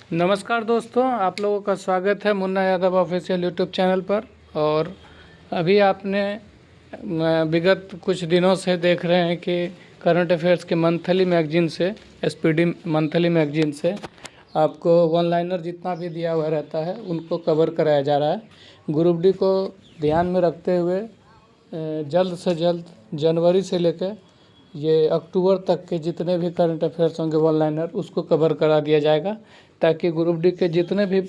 नमस्कार दोस्तों, आप लोगों का स्वागत है Munna Yadav official YouTube channel पर। और अभी आपने विगत कुछ दिनों से देख रहे हैं कि करंट अफेयर्स के मंथली मैगजीन से, एसपीडी मंथली मैगजीन से आपको वन लाइनर जितना भी दिया हुआ रहता है उनको कवर कराया जा रहा है। ग्रुप डी को ध्यान में रखते हुए जल्द से जल्द जनवरी से लेकर ये अक्टूबर तक के जितने भी करंट अफेयर्स होंगे वन लाइनर उसको कवर करा दिया जाएगा, ताकि ग्रुप डी के जितने भी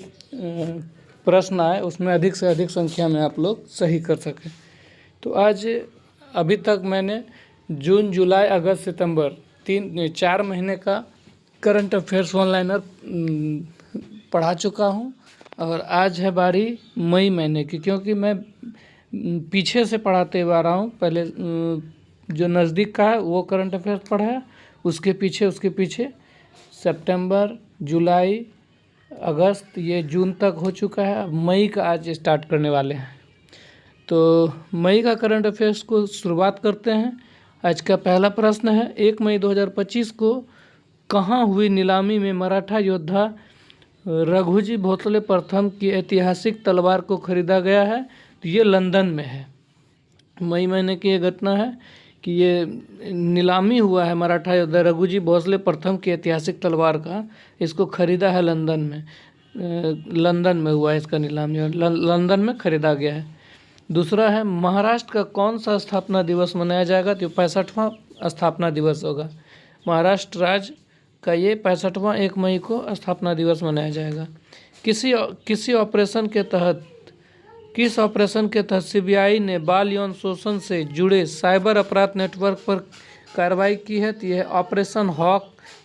प्रश्न आए उसमें अधिक से अधिक संख्या में आप लोग सही कर सकें। तो आज अभी तक मैंने जून, जुलाई, अगस्त, सितंबर 4 महीने का करंट अफेयर्स वन लाइनर पढ़ा चुका हूँ। और आज है बारी मई महीने की, क्योंकि मैं पीछे से पढ़ाते हुए आ रहा हूँ। पहले जो नज़दीक का है वो करंट अफेयर्स पढ़ा है, उसके पीछे सितंबर, जुलाई, अगस्त, ये जून तक हो चुका है। अब मई का आज स्टार्ट करने वाले हैं। तो मई का करंट अफेयर्स को शुरुआत करते हैं। आज का पहला प्रश्न है, 1 मई 2025 को कहाँ हुई नीलामी में मराठा योद्धा रघुजी भोसले प्रथम की ऐतिहासिक तलवार को खरीदा गया है? तो ये लंदन में है। मई महीने की ये घटना है कि ये नीलामी हुआ है मराठा योद्धा रघुजी भोसले प्रथम की ऐतिहासिक तलवार का। इसको खरीदा है लंदन में। लंदन में हुआ है इसका नीलामी और लंदन में खरीदा गया है। दूसरा है, महाराष्ट्र का कौन सा स्थापना दिवस मनाया जाएगा? तो 65वां स्थापना दिवस होगा। महाराष्ट्र राज्य का ये 65वां 1 मई को स्थापना दिवस मनाया जाएगा। किस ऑपरेशन के तहत सीबीआई ने बाल यौन शोषण से जुड़े साइबर अपराध नेटवर्क पर कार्रवाई की है? तो यह ऑपरेशन हॉक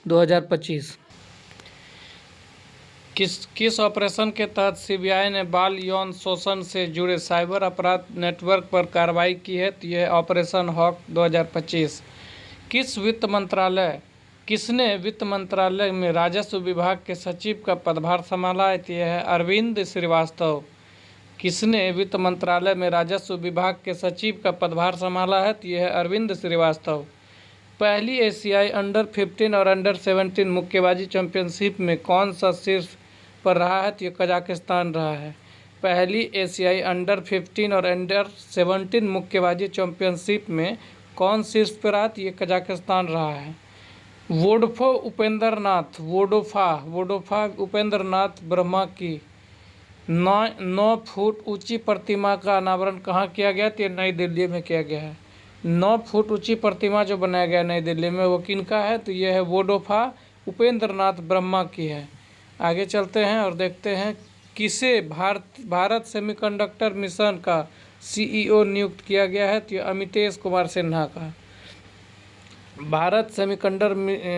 2025। किस ऑपरेशन के तहत सीबीआई ने बाल यौन शोषण से जुड़े साइबर अपराध नेटवर्क पर कार्रवाई की है? तो यह ऑपरेशन हॉक 2025। किसने वित्त मंत्रालय में राजस्व विभाग के सचिव का पदभार संभाला है? तो यह है अरविंद श्रीवास्तव। किसने वित्त मंत्रालय में राजस्व विभाग के सचिव का पदभार संभाला है? तो यह है अरविंद श्रीवास्तव। पहली एशियाई अंडर 15 और अंडर 17 मुक्केबाजी चैंपियनशिप में कौन सा शीर्ष पर रहा है? तो ये कजाकिस्तान रहा है। पहली एशियाई अंडर 15 और अंडर 17 मुक्केबाजी चैंपियनशिप में कौन शीर्ष पर रहा? तो ये कजाकिस्तान रहा है। वोडोफा उपेंद्र नाथ ब्रह्मा की 9 फुट ऊंची प्रतिमा का अनावरण कहाँ किया गया? तो नई दिल्ली में किया गया है। 9 फुट ऊंची प्रतिमा जो बनाया गया नई दिल्ली में, वो किनका है? तो यह है वोडोफा उपेंद्र नाथ ब्रह्मा की है। आगे चलते हैं और देखते हैं किसे भारत सेमीकंडक्टर मिशन का सीईओ नियुक्त किया गया है? तो अमितेश कुमार सिन्हा का। भारत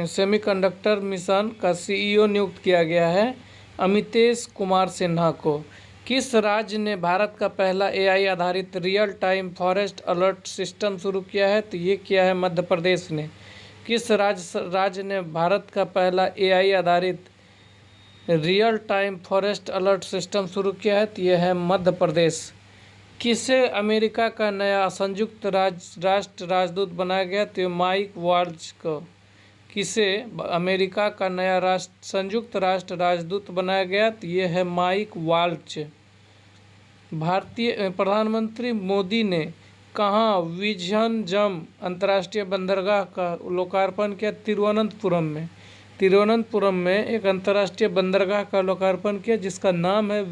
सेमीकंडक्टर मिशन का सीईओ नियुक्त किया गया है अमितेश कुमार सिन्हा को। किस राज्य ने भारत का पहला एआई आधारित real time forest alert system शुरू किया है? तो ये किया है मध्य प्रदेश ने। किस राज्य ने भारत का पहला एआई आधारित real time forest alert system शुरू किया है? तो यह है मध्य प्रदेश। किसे अमेरिका का नया संयुक्त राष्ट्र राजदूत बनाया गया? तो माइक वाल्ज को। किसे अमेरिका का नया संयुक्त राष्ट्र राजदूत बनाया गया? तो ये है माइक वाल्ज। भारतीय प्रधानमंत्री मोदी ने कहाँ विझनजम अंतर्राष्ट्रीय बंदरगाह का लोकार्पण किया? तिरुवनंतपुरम में एक अंतर्राष्ट्रीय बंदरगाह का लोकार्पण किया जिसका नाम है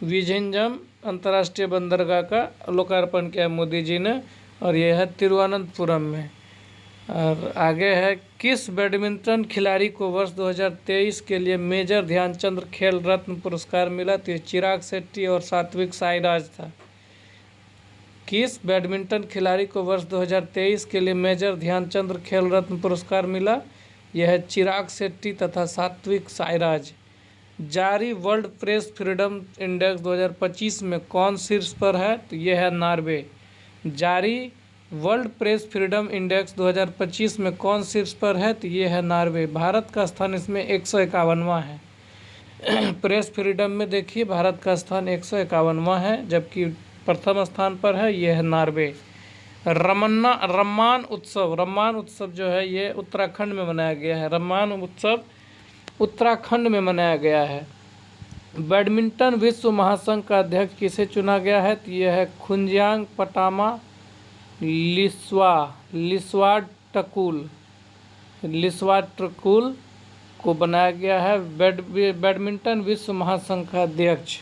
विझनजम अंतर्राष्ट्रीय बंदरगाह का लोकार्पण किया मोदी जी ने, और यह है तिरुवनंतपुरम में। और आगे है, किस बैडमिंटन खिलाड़ी को वर्ष 2023 के लिए मेजर ध्यानचंद खेल रत्न पुरस्कार मिला? तो चिराग शेट्टी और सात्विक साईराज था। किस बैडमिंटन खिलाड़ी को वर्ष 2023 के लिए मेजर ध्यानचंद खेल रत्न पुरस्कार मिला? यह है चिराग शेट्टी तथा सात्विक साईराज। जारी वर्ल्ड प्रेस फ्रीडम इंडेक्स 2025 में कौन शीर्ष पर है? तो यह है नॉर्वे। जारी वर्ल्ड प्रेस फ्रीडम इंडेक्स 2025 में कौन शीर्ष पर है? तो ये है नॉर्वे। भारत का स्थान इसमें 151वां है। प्रेस फ्रीडम में देखिए भारत का स्थान 151वां है, जबकि प्रथम स्थान पर है ये है नॉर्वे। रम्मान उत्सव जो है ये उत्तराखंड में मनाया गया है। रम्मान उत्सव उत्तराखंड में मनाया गया है। बैडमिंटन विश्व महासंघ का अध्यक्ष किसे चुना गया है? तो यह है खुंजियांग पटामा लिस्वाटकुल को बनाया गया है बैडमिंटन विश्व महासंघ का अध्यक्ष।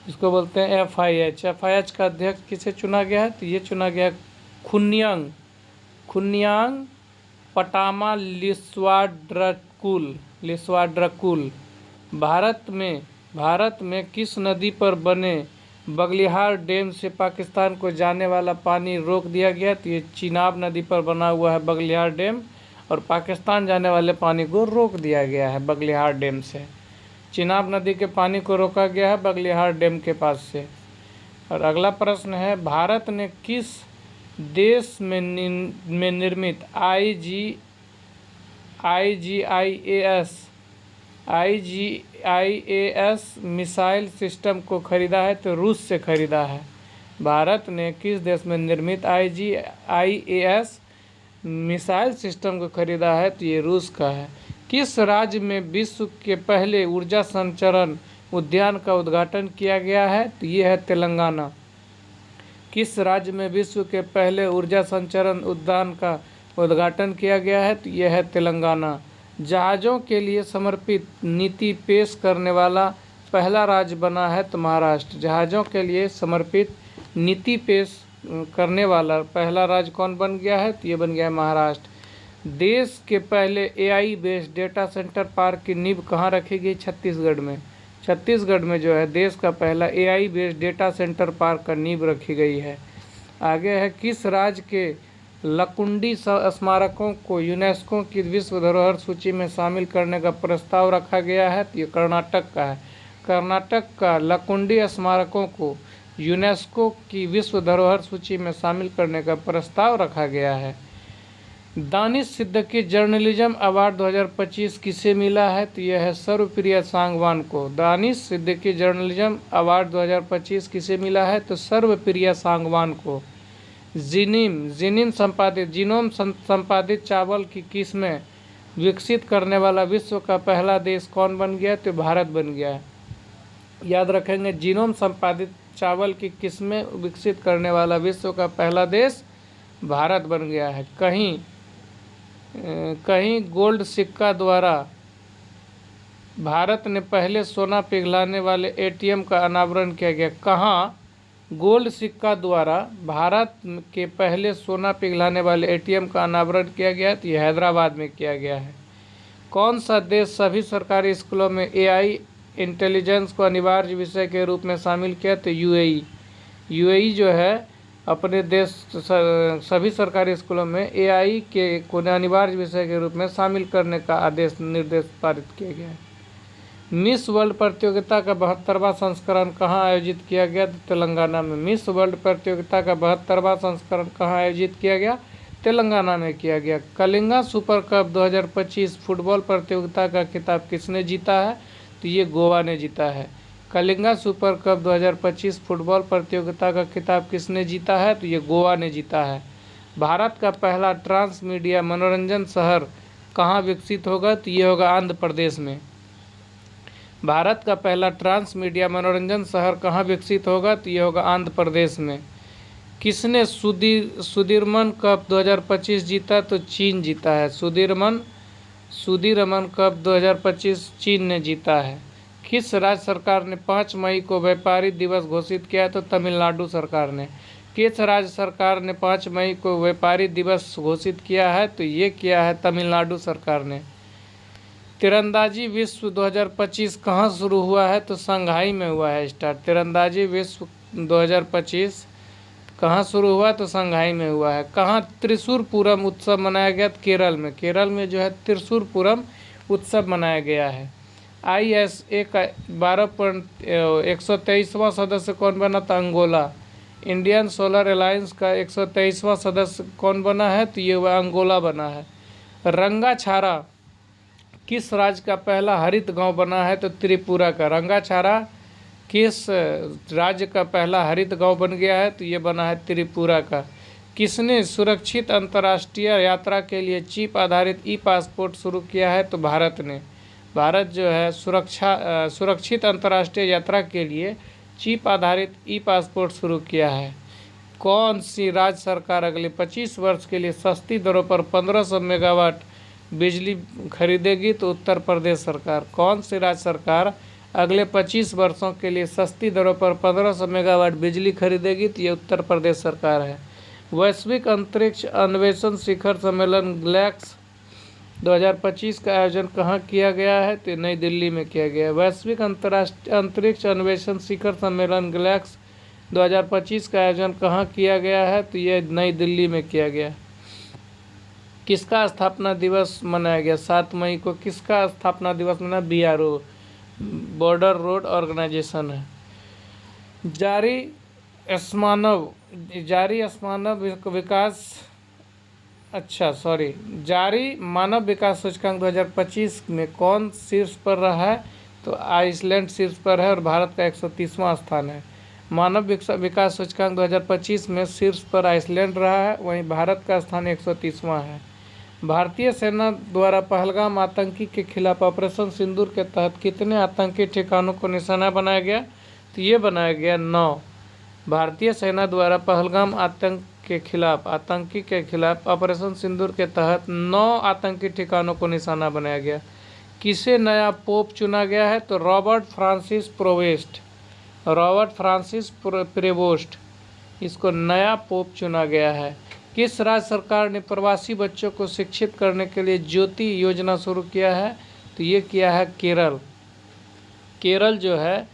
इसको बोलते हैं FIH का अध्यक्ष किसे चुना गया है? तो ये चुना गया खुन्यांग पटामा लिस्वाड्रकुल। भारत में किस नदी पर बने बगलिहार डैम से पाकिस्तान को जाने वाला पानी रोक दिया गया? तो ये चिनाब नदी पर बना हुआ है बगलिहार डैम, और पाकिस्तान जाने वाले पानी को रोक दिया गया है बगलिहार डैम से। चिनाब नदी के पानी को रोका गया है बगलिहार डैम के पास से। और अगला प्रश्न है, भारत ने किस देश में निर्मित IGIAS मिसाइल सिस्टम को खरीदा है? तो रूस से खरीदा है। भारत ने किस देश में निर्मित IGIAS मिसाइल सिस्टम को खरीदा है? तो ये रूस का है। किस राज्य में विश्व के पहले ऊर्जा संचरण उद्यान का उद्घाटन किया गया है? तो ये है तेलंगाना। किस राज्य में विश्व के पहले ऊर्जा संचरण उद्यान का उद्घाटन किया गया है? तो यह है तेलंगाना। जहाज़ों के लिए समर्पित नीति पेश करने वाला पहला राज्य बना है तो महाराष्ट्र। जहाज़ों के लिए समर्पित नीति पेश करने वाला पहला राज्य कौन बन गया है? तो ये बन गया है महाराष्ट्र। देश के पहले AI based data centre park की नींव कहाँ रखी गई? छत्तीसगढ़ में। छत्तीसगढ़ में जो है देश का पहला AI based data centre park का नींव रखी गई है। आगे है, किस राज्य के लकुंडी स्मारकों को यूनेस्को की विश्व धरोहर सूची में शामिल करने का प्रस्ताव रखा गया है? तो ये कर्नाटक का है। कर्नाटक का लकुंडी स्मारकों को यूनेस्को की विश्व धरोहर सूची में शामिल करने का प्रस्ताव रखा गया है। दानिश सिद्दीकी जर्नलिज्म अवार्ड 2025 किसे मिला है? तो यह है सर्वप्रिया सांगवान को। दानिश सिद्दीकी जर्नलिज्म अवार्ड 2025 किसे मिला है? तो सर्वप्रिया सांगवान को। जीनोम संपादित चावल की किस्में विकसित करने वाला विश्व का पहला देश कौन बन गया? तो भारत बन गया है। याद रखेंगे, जीनोम संपादित चावल की किस्में विकसित करने वाला विश्व का पहला देश भारत बन गया है। कहीं गोल्ड सिक्का द्वारा भारत ने पहले सोना पिघलाने वाले ATM का अनावरण किया गया। कहाँ गोल्ड सिक्का द्वारा भारत के पहले सोना पिघलाने वाले ATM का अनावरण किया गया? तो ये हैदराबाद में किया गया है। कौन सा देश सभी सरकारी स्कूलों में AI इंटेलिजेंस को अनिवार्य विषय के रूप में शामिल किया? तो UAE जो है अपने देश सभी सरकारी स्कूलों में AI को अनिवार्य विषय के रूप में शामिल करने का निर्देश पारित किया गया है। मिस वर्ल्ड प्रतियोगिता का 72वां संस्करण कहाँ आयोजित किया गया? तो तेलंगाना में। मिस वर्ल्ड प्रतियोगिता का 72वां संस्करण कहाँ आयोजित किया गया? तेलंगाना में किया गया। कलिंगा सुपर कप 2025 फुटबॉल प्रतियोगिता का खिताब किसने जीता है? तो ये गोवा ने जीता है। कलिंगा सुपर कप 2025 फुटबॉल प्रतियोगिता का खिताब किसने जीता है? तो ये गोवा ने जीता है। भारत का पहला ट्रांस मीडिया मनोरंजन शहर कहाँ विकसित होगा? तो ये होगा आंध्र प्रदेश में। भारत का पहला ट्रांस मीडिया मनोरंजन शहर कहाँ विकसित होगा? तो ये होगा आंध्र प्रदेश में। किसने सुदीरमन कप 2025 जीता? तो चीन जीता है। सुदीरमन कप 2025 चीन ने जीता है। किस राज्य सरकार ने 5 मई को व्यापारी दिवस घोषित किया? तो तमिलनाडु सरकार ने। किस राज्य सरकार ने 5 मई को व्यापारी दिवस घोषित किया है? तो ये किया है तमिलनाडु सरकार ने। तीरंदाजी विश्व 2025 कहाँ शुरू हुआ है? तो शंघाई में हुआ है स्टार्ट। तीरंदाजी विश्व 2025 कहाँ शुरू हुआ? तो शंघाई में हुआ है। कहाँ त्रिशूर पूरम उत्सव मनाया गया? तो केरल में। केरल में जो है त्रिशूर पूरम उत्सव मनाया गया है। ISA का 123वां सदस्य कौन बना था? अंगोला। इंडियन सोलर अलायंस का 123वां सदस्य कौन बना है? तो ये अंगोला बना है। रंगाछारा किस राज्य का पहला हरित गांव बना है? तो त्रिपुरा का। रंगाछारा किस राज्य का पहला हरित गांव बन गया है? तो ये बना है त्रिपुरा का। किसने सुरक्षित अंतर्राष्ट्रीय यात्रा के लिए चिप आधारित ई पासपोर्ट शुरू किया है? तो भारत ने। भारत जो है सुरक्षित अंतर्राष्ट्रीय यात्रा के लिए चिप आधारित ई पासपोर्ट शुरू किया है। कौन सी राज्य सरकार अगले 25 वर्ष के लिए सस्ती दरों पर 1500 मेगावाट बिजली खरीदेगी? तो उत्तर प्रदेश सरकार। कौन सी राज्य सरकार अगले 25 वर्षों के लिए सस्ती दरों पर 1500 मेगावाट बिजली खरीदेगी? तो ये उत्तर प्रदेश सरकार है। वैश्विक अंतरिक्ष अन्वेषण शिखर सम्मेलन ग्लैक्स 2025 का आयोजन कहाँ किया गया है? तो नई दिल्ली में किया गया है। वैश्विक अंतरिक्ष अन्वेषण शिखर सम्मेलन ग्लैक्स 2025 का आयोजन कहाँ किया गया है? तो ये नई दिल्ली में किया गया। किसका स्थापना दिवस मनाया गया? 7 मई को किसका स्थापना दिवस मना? BRO, बॉर्डर रोड ऑर्गेनाइजेशन है। जारी मानव विकास सूचकांक 2025 में कौन शीर्ष पर रहा है? तो आइसलैंड शीर्ष पर है और भारत का 130वां स्थान है। मानव विकास सूचकांक 2025 में शीर्ष पर आइसलैंड रहा है, वहीं भारत का स्थान 130वां है। भारतीय सेना द्वारा पहलगाम आतंकी के खिलाफ ऑपरेशन सिंदूर के तहत कितने आतंकी ठिकानों को निशाना बनाया गया? तो ये बनाया गया 9। भारतीय सेना द्वारा पहलगाम आतंकी के खिलाफ ऑपरेशन सिंदूर के तहत 9 आतंकी ठिकानों को निशाना बनाया गया। किसे नया पोप चुना गया है? तो रॉबर्ट फ्रांसिस प्रेवोस्ट इसको नया पोप चुना गया है। किस राज्य सरकार ने प्रवासी बच्चों को शिक्षित करने के लिए ज्योति योजना शुरू किया है? तो ये किया है केरल जो है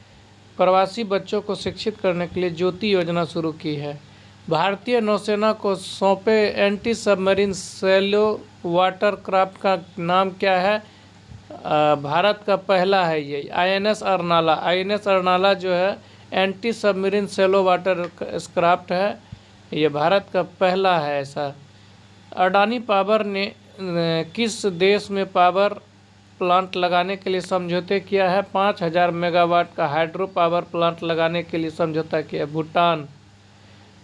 प्रवासी बच्चों को शिक्षित करने के लिए ज्योति योजना शुरू की है। भारतीय नौसेना को सौंपे anti submarine shallow water craft का नाम क्या है? भारत का पहला है ये INS अर्नाला जो है anti submarine shallow water craft है, ये भारत का पहला है ऐसा। अडानी पावर ने किस देश में पावर प्लांट लगाने के लिए समझौते किया है? 5000 मेगावाट का हाइड्रो पावर प्लांट लगाने के लिए समझौता किया।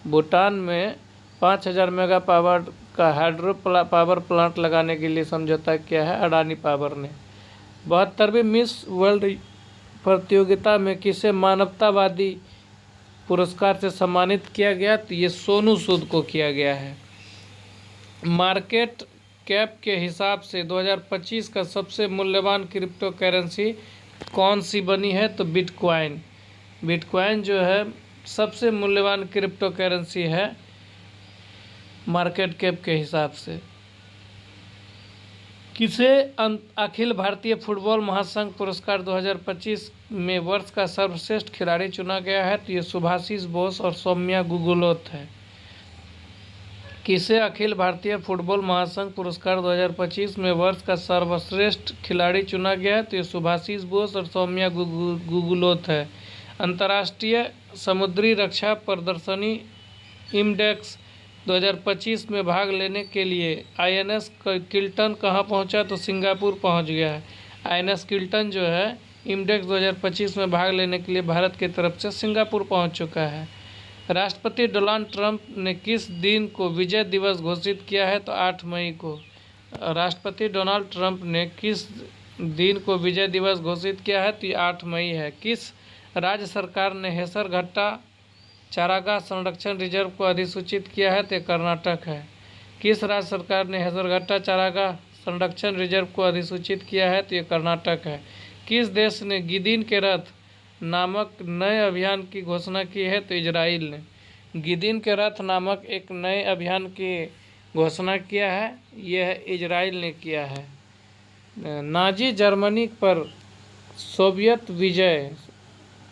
भूटान में 5000 मेगा पावर का हाइड्रो पावर प्लांट लगाने के लिए समझौता किया है अडानी पावर ने। 72वीं मिस वर्ल्ड प्रतियोगिता में किसे मानवतावादी पुरस्कार से सम्मानित किया गया? तो ये सोनू सूद को किया गया है। मार्केट कैप के हिसाब से 2025 का सबसे मूल्यवान क्रिप्टो करेंसी कौन सी बनी है? तो बिटकॉइन जो है सबसे मूल्यवान क्रिप्टो करेंसी है मार्केट कैप के हिसाब से। किसे अखिल भारतीय फुटबॉल महासंघ पुरस्कार 2025 में वर्ष का सर्वश्रेष्ठ खिलाड़ी चुना गया है? तो ये सुभाषिस बोस और सौम्या गुगुलोथ है। किसे अखिल भारतीय फुटबॉल महासंघ पुरस्कार 2025 में वर्ष का सर्वश्रेष्ठ खिलाड़ी चुना गया है? तो ये सुभाषिस बोस और सौम्या गुगुलोथ है। अंतर्राष्ट्रीय समुद्री रक्षा प्रदर्शनी इंडेक्स 2025 में भाग लेने के लिए INS किल्टन कहाँ पहुँचा? तो सिंगापुर पहुँच गया है। INS किल्टन जो है इंडेक्स 2025 में भाग लेने के लिए भारत की तरफ से सिंगापुर पहुँच चुका है। राष्ट्रपति डोनाल्ड ट्रंप ने किस दिन को विजय दिवस घोषित किया है? तो 8 मई को। राष्ट्रपति डोनाल्ड ट्रंप ने किस दिन को विजय दिवस घोषित किया है? तो ये 8 मई है। किस राज्य सरकार ने हेसरघट्टा चारागाह संरक्षण रिजर्व को अधिसूचित किया है? तो कर्नाटक है। किस राज्य सरकार ने हेसरघट्टा चारागाह संरक्षण रिजर्व को अधिसूचित किया है? तो ये कर्नाटक है। किस देश ने गिदिन के रथ नामक नए अभियान की घोषणा की है? तो इजराइल ने गिदिन के रथ नामक एक नए अभियान की घोषणा किया है, यह इजराइल ने किया है। नाजी जर्मनी पर सोवियत विजय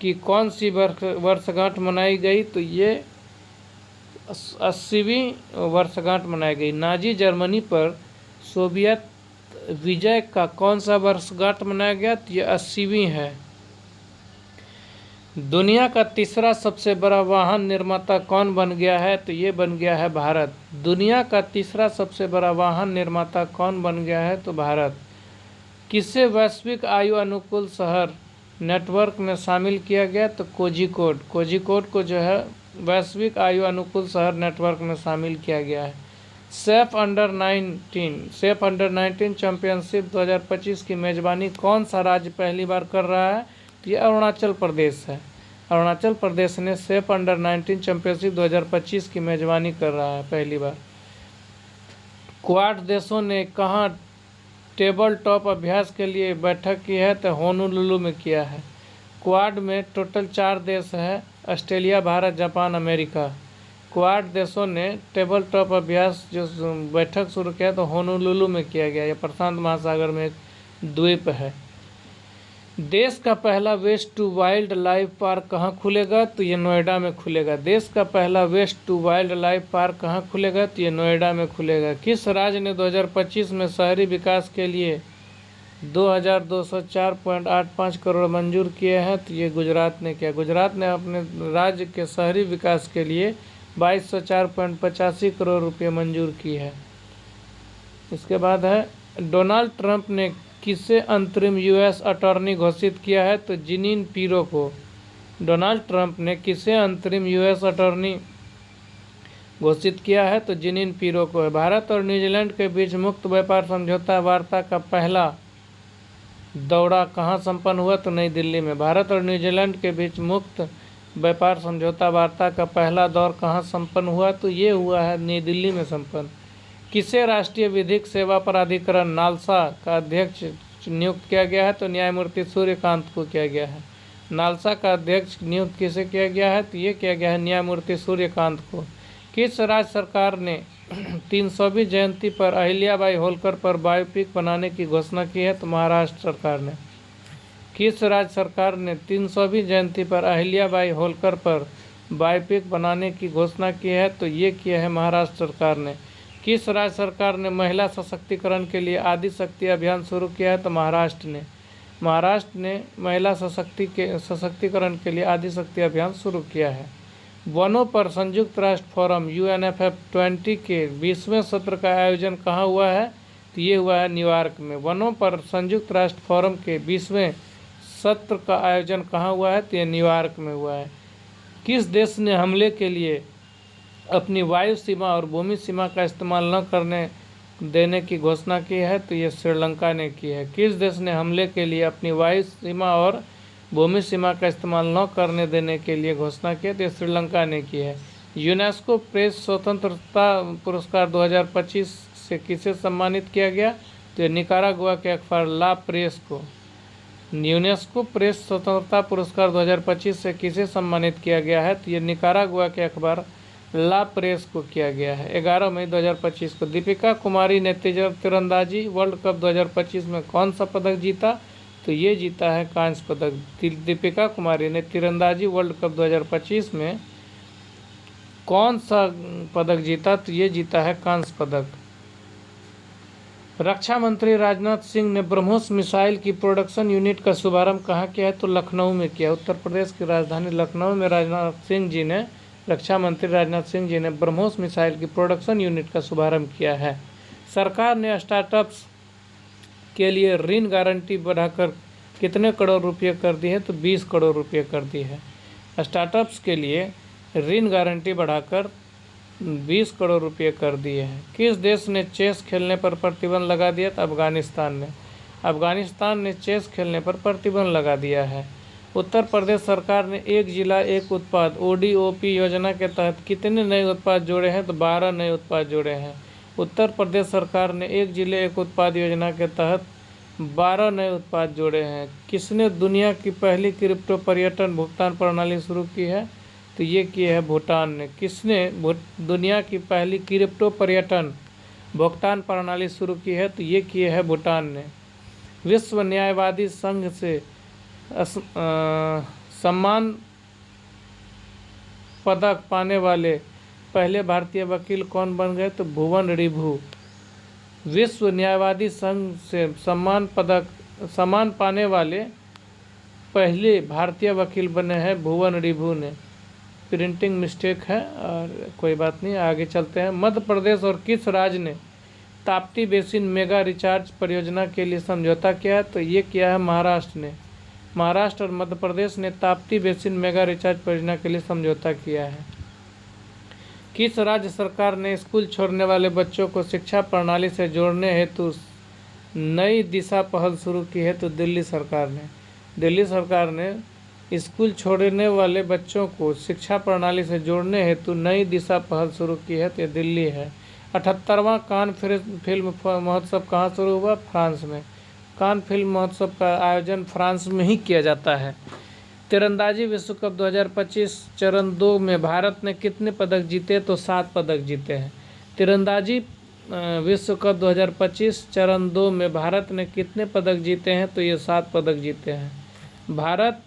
की कौन सी वर्षगांठ मनाई गई? तो ये 80वीं वर्षगांठ मनाई गई। नाजी जर्मनी पर सोवियत विजय का कौन सा वर्षगांठ मनाया गया? तो ये 80वीं है। दुनिया का तीसरा सबसे बड़ा वाहन निर्माता कौन बन गया है? तो ये बन गया है भारत। दुनिया का तीसरा सबसे बड़ा वाहन निर्माता कौन बन गया है? तो भारत। किसे वैश्विक आयु अनुकूल शहर नेटवर्क में शामिल किया गया? तो कोझिकोड को जो है वैश्विक आयु अनुकूल शहर नेटवर्क में शामिल किया गया है। सेफ अंडर 19 चैंपियनशिप 2025 की मेज़बानी कौन सा राज्य पहली बार कर रहा है? तो ये अरुणाचल प्रदेश है। अरुणाचल प्रदेश ने सेफ अंडर 19 चैंपियनशिप 2025 की मेज़बानी कर रहा है पहली बार। क्वाड देशों ने कहाँ टेबल टॉप अभ्यास के लिए बैठक की है? तो होनोलुलु में किया है। क्वाड में टोटल 4 देश है, Australia, Bharat, Japan, America. Quad देशों ने टेबल टॉप अभ्यास जो बैठक शुरू किया तो होनोलुलु में किया गया। यह प्रशांत महासागर में एक द्वीप है। देश का पहला waste to wildlife park कहाँ खुलेगा? तो ये नोएडा में खुलेगा। देश का पहला waste to wildlife park कहाँ खुलेगा? तो ये नोएडा में खुलेगा। किस राज्य ने 2025 में शहरी विकास के लिए 2204.85 करोड़ मंजूर किए हैं? तो ये गुजरात ने किया। गुजरात ने अपने राज्य के शहरी विकास के लिए 2204.85 करोड़ रुपये मंजूर की है। इसके बाद है डोनाल्ड ट्रंप ने किसे अंतरिम यूएस अटॉर्नी घोषित किया है? तो जीनिन पीरो को। डोनाल्ड ट्रंप ने किसे अंतरिम यूएस अटॉर्नी घोषित किया है? तो जीनिन पीरो को है। भारत और न्यूजीलैंड के बीच मुक्त व्यापार समझौता वार्ता का पहला दौरा कहाँ संपन्न हुआ? तो नई दिल्ली में। भारत और न्यूजीलैंड के बीच मुक्त व्यापार समझौता वार्ता का पहला दौर कहाँ संपन्न हुआ? तो ये हुआ है नई दिल्ली में संपन्न। किसे राष्ट्रीय विधिक सेवा प्राधिकरण नालसा का अध्यक्ष नियुक्त किया गया है? तो न्यायमूर्ति सूर्यकांत को किया गया है। नालसा का अध्यक्ष नियुक्त किसे किया गया है? तो ये किया गया है न्यायमूर्ति सूर्यकांत को। किस राज्य सरकार ने 300वीं जयंती पर अहिल्याबाई होलकर पर बायोपिक बनाने की घोषणा की है? तो महाराष्ट्र सरकार ने। किस राज्य सरकार ने 300वीं जयंती पर अहिल्याबाई होलकर पर बायोपिक बनाने की घोषणा की है? तो ये किया है महाराष्ट्र सरकार ने। किस राज्य सरकार ने महिला सशक्तिकरण के लिए आदि शक्ति अभियान शुरू किया है? तो महाराष्ट्र ने। महाराष्ट्र ने महिला सशक्तिकरण के लिए आदि शक्ति अभियान शुरू किया है। वनों पर संयुक्त राष्ट्र फोरम UNFF20 के 20वें सत्र का आयोजन कहाँ हुआ है? तो ये हुआ है न्यूयॉर्क में। वनों पर संयुक्त राष्ट्र फोरम के 20वें सत्र का आयोजन कहाँ हुआ है? तो ये न्यूयॉर्क में हुआ है। किस देश ने हमले के लिए अपनी वायु सीमा और भूमि सीमा का इस्तेमाल न करने देने की घोषणा की है? तो ये श्रीलंका ने की है। किस देश ने हमले के लिए अपनी वायु सीमा और भूमि सीमा का इस्तेमाल न करने देने के लिए घोषणा की है? तो ये श्रीलंका ने की है। यूनेस्को प्रेस स्वतंत्रता पुरस्कार 2025 से किसे सम्मानित किया गया? तो ये निकारागुआ के अखबार ला प्रेस को। यूनेस्को प्रेस स्वतंत्रता पुरस्कार 2025 से किसे सम्मानित किया गया है? तो ये निकारागुआ के अखबार ला प्रेस को किया गया है 11 मई 2025 को। दीपिका कुमारी ने तीरंदाजी वर्ल्ड कप 2025 में कौन सा पदक जीता? तो ये जीता है कांस्य पदक। दीपिका कुमारी ने तीरंदाजी वर्ल्ड कप 2025 में कौन सा पदक जीता? तो ये जीता है कांस्य पदक। रक्षा मंत्री राजनाथ सिंह ने ब्रह्मोस मिसाइल की प्रोडक्शन यूनिट का शुभारंभ कहाँ किया है? तो लखनऊ में किया। उत्तर प्रदेश की राजधानी लखनऊ में रक्षा मंत्री राजनाथ सिंह जी ने ब्रह्मोस मिसाइल की प्रोडक्शन यूनिट का शुभारंभ किया है। सरकार ने स्टार्टअप्स के लिए ऋण गारंटी बढ़ाकर कितने करोड़ रुपये कर दी है? तो 20 करोड़ रुपये कर दी है। स्टार्टअप्स के लिए ऋण गारंटी बढ़ाकर 20 करोड़ रुपये कर दिए हैं। किस देश ने चेस खेलने पर प्रतिबंध लगा दिया? तो अफगानिस्तान ने। अफगानिस्तान ने चेस खेलने पर प्रतिबंध लगा दिया है। उत्तर प्रदेश सरकार ने एक जिला एक उत्पाद ODOP योजना के तहत कितने नए उत्पाद जोड़े हैं? तो 12 नए उत्पाद जोड़े हैं। उत्तर प्रदेश सरकार ने एक जिले एक उत्पाद योजना के तहत 12 नए उत्पाद जोड़े हैं। किसने दुनिया की पहली क्रिप्टो पर्यटन भुगतान प्रणाली शुरू की है? तो ये की है भूटान ने। किसने दुनिया की पहली क्रिप्टो पर्यटन भुगतान प्रणाली शुरू की है? तो ये की है भूटान ने। विश्व न्यायवादी संघ से सम्मान पदक पाने वाले पहले भारतीय वकील कौन बन गए? तो भुवन रिभु। विश्व न्यायवादी संघ से सम्मान पाने वाले पहले भारतीय वकील बने हैं भुवन रिभु ने। प्रिंटिंग मिस्टेक है और कोई बात नहीं, आगे चलते हैं। मध्य प्रदेश और किस राज्य ने ताप्ती बेसिन मेगा रिचार्ज परियोजना के लिए समझौता किया है? तो ये किया है महाराष्ट्र ने। महाराष्ट्र और मध्य प्रदेश ने ताप्ती बेसिन मेगा रिचार्ज परियोजना के लिए समझौता किया है। किस राज्य सरकार ने स्कूल छोड़ने वाले बच्चों को शिक्षा प्रणाली से जोड़ने हेतु नई दिशा पहल शुरू की है? तो दिल्ली सरकार ने। दिल्ली सरकार ने स्कूल छोड़ने वाले बच्चों को शिक्षा प्रणाली से जोड़ने हेतु नई दिशा पहल शुरू की है, तो ये दिल्ली है। 78वां कान फिल्म महोत्सव कहाँ शुरू हुआ? फ्रांस में। कान फिल्म महोत्सव का आयोजन फ्रांस में ही किया जाता है। तीरंदाजी विश्व कप 2025 चरण 2 में भारत ने कितने पदक जीते? तो 7 पदक जीते हैं। तीरंदाजी विश्व कप 2025 चरण 2 में भारत ने कितने पदक जीते हैं? तो ये 7 पदक जीते हैं। भारत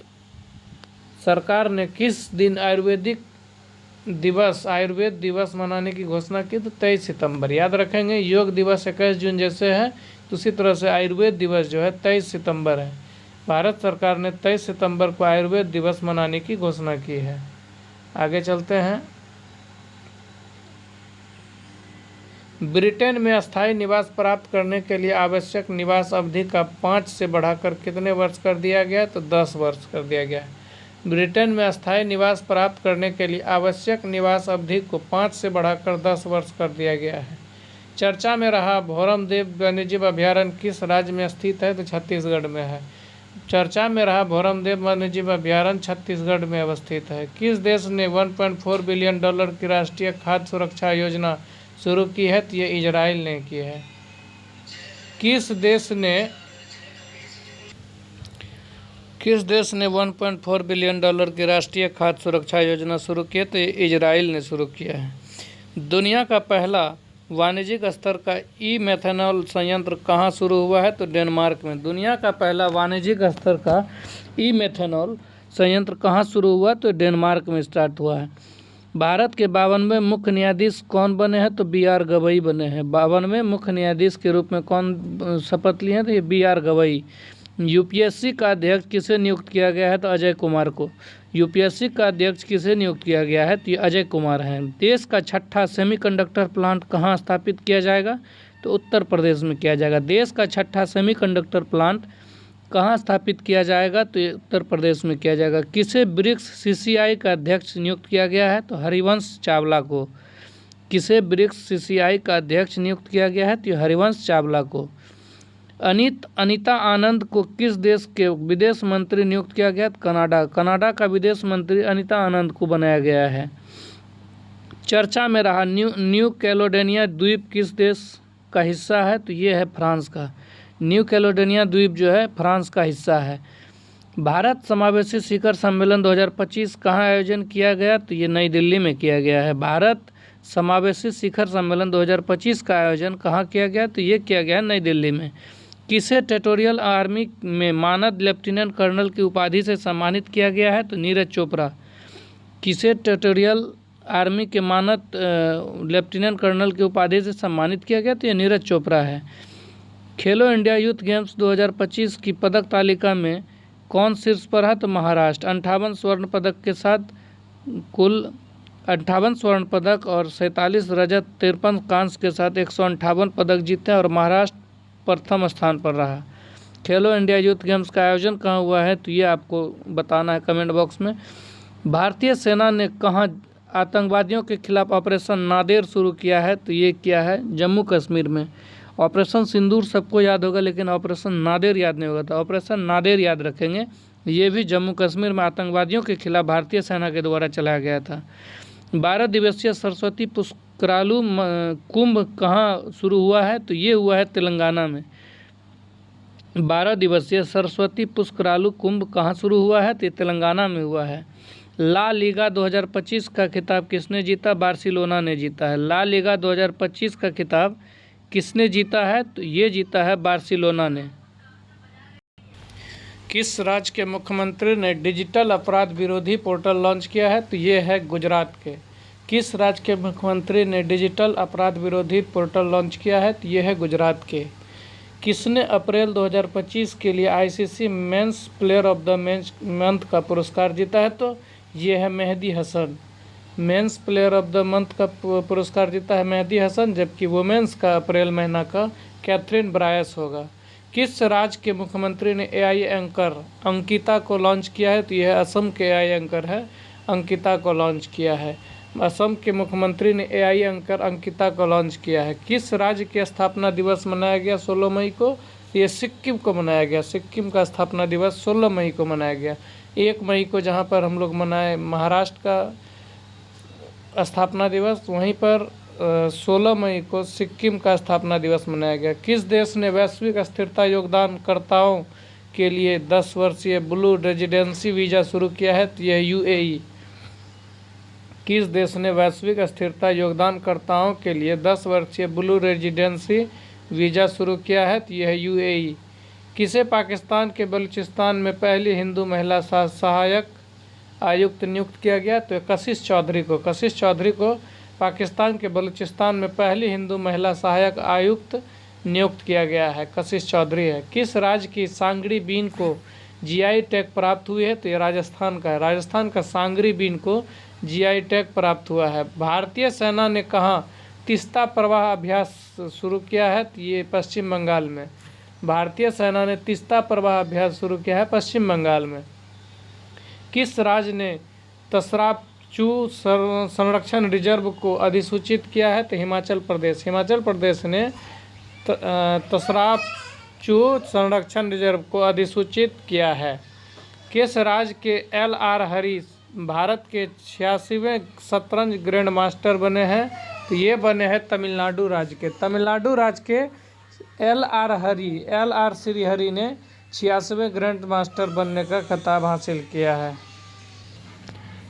सरकार ने किस दिन आयुर्वेद दिवस मनाने की घोषणा की? तो 23 सितंबर। याद रखेंगे, योग दिवस 21 जून जैसे है, तो उसी तरह से आयुर्वेद दिवस जो है 23 सितंबर है। भारत सरकार ने 23 सितंबर को आयुर्वेद दिवस मनाने की घोषणा की है। आगे चलते हैं। ब्रिटेन में अस्थायी निवास प्राप्त करने के लिए आवश्यक निवास अवधि का 5 से बढ़ाकर कितने वर्ष कर दिया गया? तो 10 वर्ष कर दिया गया है। ब्रिटेन में अस्थायी निवास प्राप्त करने के लिए आवश्यक निवास अवधि को 5 से बढ़ाकर 10 वर्ष कर दिया गया है। चर्चा में रहा भौरमदेव वन्यजीव अभयारण्य किस राज्य में स्थित है? तो छत्तीसगढ़ में है। चर्चा में रहा भौरमदेव वन्यजीव अभयारण्य छत्तीसगढ़ में अवस्थित है। किस देश ने $1.4 बिलियन की राष्ट्रीय खाद्य सुरक्षा योजना शुरू की है? तो ये इजराइल ने की है। किस देश ने $1.4 बिलियन की राष्ट्रीय खाद्य सुरक्षा योजना शुरू की है? तो ये इजराइल ने शुरू किया है। दुनिया का पहला वाणिज्यिक स्तर का ई मेथनॉल संयंत्र कहाँ शुरू हुआ है? तो डेनमार्क में। दुनिया का पहला वाणिज्यिक स्तर का ई मेथनॉल संयंत्र कहाँ शुरू हुआ? तो डेनमार्क में स्टार्ट हुआ है। भारत के 52वें मुख्य न्यायाधीश कौन बने हैं? तो BR गवई बने हैं। 52वें मुख्य न्यायाधीश के रूप में कौन शपथ लिए हैं? तो ये BR गवई। UPSC का अध्यक्ष किसे नियुक्त किया गया है? तो अजय कुमार को। UPSC का अध्यक्ष किसे नियुक्त किया गया है? तो ये अजय कुमार हैं। देश का 6ठा सेमीकंडक्टर प्लांट कहाँ स्थापित किया जाएगा? तो उत्तर प्रदेश में किया जाएगा। देश का 6ठा सेमीकंडक्टर प्लांट कहाँ स्थापित किया जाएगा? तो ये उत्तर प्रदेश में किया जाएगा। किसे ब्रिक्स CCI का अध्यक्ष नियुक्त किया गया है? तो हरिवंश चावला को। किसे ब्रिक्स CCI का अध्यक्ष नियुक्त किया गया है? तो हरिवंश चावला को। अनीता आनंद को किस देश के विदेश मंत्री नियुक्त किया गया? कनाडा। कनाडा का विदेश मंत्री अनीता आनंद को बनाया गया है। चर्चा में रहा न्यू कैलोडेनिया द्वीप किस देश का हिस्सा है? तो ये है फ्रांस का। न्यू कैलोडेनिया द्वीप जो है फ्रांस का हिस्सा है। भारत समावेशी शिखर सम्मेलन 2025 कहाँ आयोजन किया गया? तो ये नई दिल्ली में किया गया है। भारत समावेशी शिखर सम्मेलन 2025 का आयोजन कहाँ किया गया? तो ये किया गया नई दिल्ली में। किसे टेरिटोरियल आर्मी में मानद लेफ्टिनेंट कर्नल की उपाधि से सम्मानित किया गया है? तो नीरज चोपड़ा। किसे टेरिटोरियल आर्मी के मानद लेफ्टिनेंट कर्नल की उपाधि से सम्मानित किया गया? तो ये नीरज चोपड़ा है। खेलो इंडिया यूथ गेम्स 2025 की पदक तालिका में कौन शीर्ष पर है? तो महाराष्ट्र। 58 स्वर्ण पदक के साथ कुल 58 स्वर्ण पदक और 47 रजत 53 कांस्य के साथ 158 पदक जीते और महाराष्ट्र प्रथम स्थान पर रहा। खेलो इंडिया यूथ गेम्स का आयोजन कहाँ हुआ है? तो ये आपको बताना है कमेंट बॉक्स में। भारतीय सेना ने कहाँ आतंकवादियों के खिलाफ ऑपरेशन नादेर शुरू किया है? तो ये किया है जम्मू कश्मीर में। ऑपरेशन सिंदूर सबको याद होगा, लेकिन ऑपरेशन नादेर याद नहीं होगा, तो ऑपरेशन नादेर याद रखेंगे। ये भी जम्मू कश्मीर में आतंकवादियों के खिलाफ भारतीय सेना के द्वारा चलाया गया था। 12 दिवसीय सरस्वती पुष्करालु कुंभ कहाँ शुरू हुआ है? तो ये हुआ है तेलंगाना में। 12 दिवसीय सरस्वती पुष्करालु कुंभ कहाँ शुरू हुआ है? तो ये तेलंगाना में हुआ है। ला लीगा 2025 का खिताब किसने जीता? बार्सिलोना ने जीता है। ला लीगा 2025 का खिताब किसने जीता है? तो ये जीता है बार्सिलोना ने। किस राज्य के मुख्यमंत्री ने डिजिटल अपराध विरोधी पोर्टल लॉन्च किया है? तो ये है गुजरात के। किस राज्य के मुख्यमंत्री ने डिजिटल अपराध विरोधी पोर्टल लॉन्च किया है? तो ये है गुजरात के। किसने अप्रैल 2025 के लिए ICC men's player of the month का पुरस्कार जीता है? तो ये है Mehidy Hasan. Men's player of the month का पुरस्कार जीता है मेहदी हसन, जबकि वुमेंस का अप्रैल महीना का कैथरीन ब्रायस होगा। किस राज्य के मुख्यमंत्री ने AI एंकर अंकिता को लॉन्च किया है? तो यह असम के AI एंकर है, अंकिता को लॉन्च किया है। असम के मुख्यमंत्री ने एआई एंकर अंकिता को लॉन्च किया है। किस राज्य के स्थापना दिवस मनाया गया 16 मई को? ये सिक्किम को मनाया गया। सिक्किम का स्थापना दिवस 16 मई को मनाया गया। 1 मई को जहाँ पर हम लोग मनाए महाराष्ट्र का स्थापना दिवस, वहीं पर 16 मई को सिक्किम का स्थापना दिवस मनाया गया। किस देश ने वैश्विक स्थिरता योगदानकर्ताओं के लिए 10 वर्षीय ब्लू रेजिडेंसी वीज़ा शुरू किया है? तो यह यूएई। किस देश ने वैश्विक स्थिरता योगदानकर्ताओं के लिए 10 वर्षीय ब्लू रेजिडेंसी वीज़ा शुरू किया है? तो यह यूएई। किसे पाकिस्तान के बलूचिस्तान में पहली हिंदू महिला सहायक आयुक्त नियुक्त किया गया? तो कशिश चौधरी को। कशिश चौधरी को पाकिस्तान के बलूचिस्तान में पहली हिंदू महिला सहायक आयुक्त नियुक्त किया गया है। कशिश चौधरी है। किस राज्य की सांगरी बीन को जीआई टैग प्राप्त हुई है? तो ये राजस्थान का है। राजस्थान का सांगरी बीन को जीआई टैग प्राप्त हुआ है। भारतीय सेना ने कहाँ तीस्ता प्रवाह अभ्यास शुरू किया है? तो ये पश्चिम बंगाल में। भारतीय सेना ने तीस्ता प्रवाह अभ्यास शुरू किया है पश्चिम बंगाल में। किस राज्य ने तसराप चू संरक्षण रिजर्व को अधिसूचित किया है? तो हिमाचल प्रदेश। हिमाचल प्रदेश ने तसराप चू संरक्षण रिजर्व को अधिसूचित किया है। किस राज्य के एल.आर. हरी भारत के 86वें शतरंज ग्रैंड मास्टर बने हैं? तो ये बने हैं तमिलनाडु राज्य के। तमिलनाडु राज्य के एल.आर. श्रीहरि ने 86वें ग्रैंड मास्टर बनने का खिताब हासिल किया है।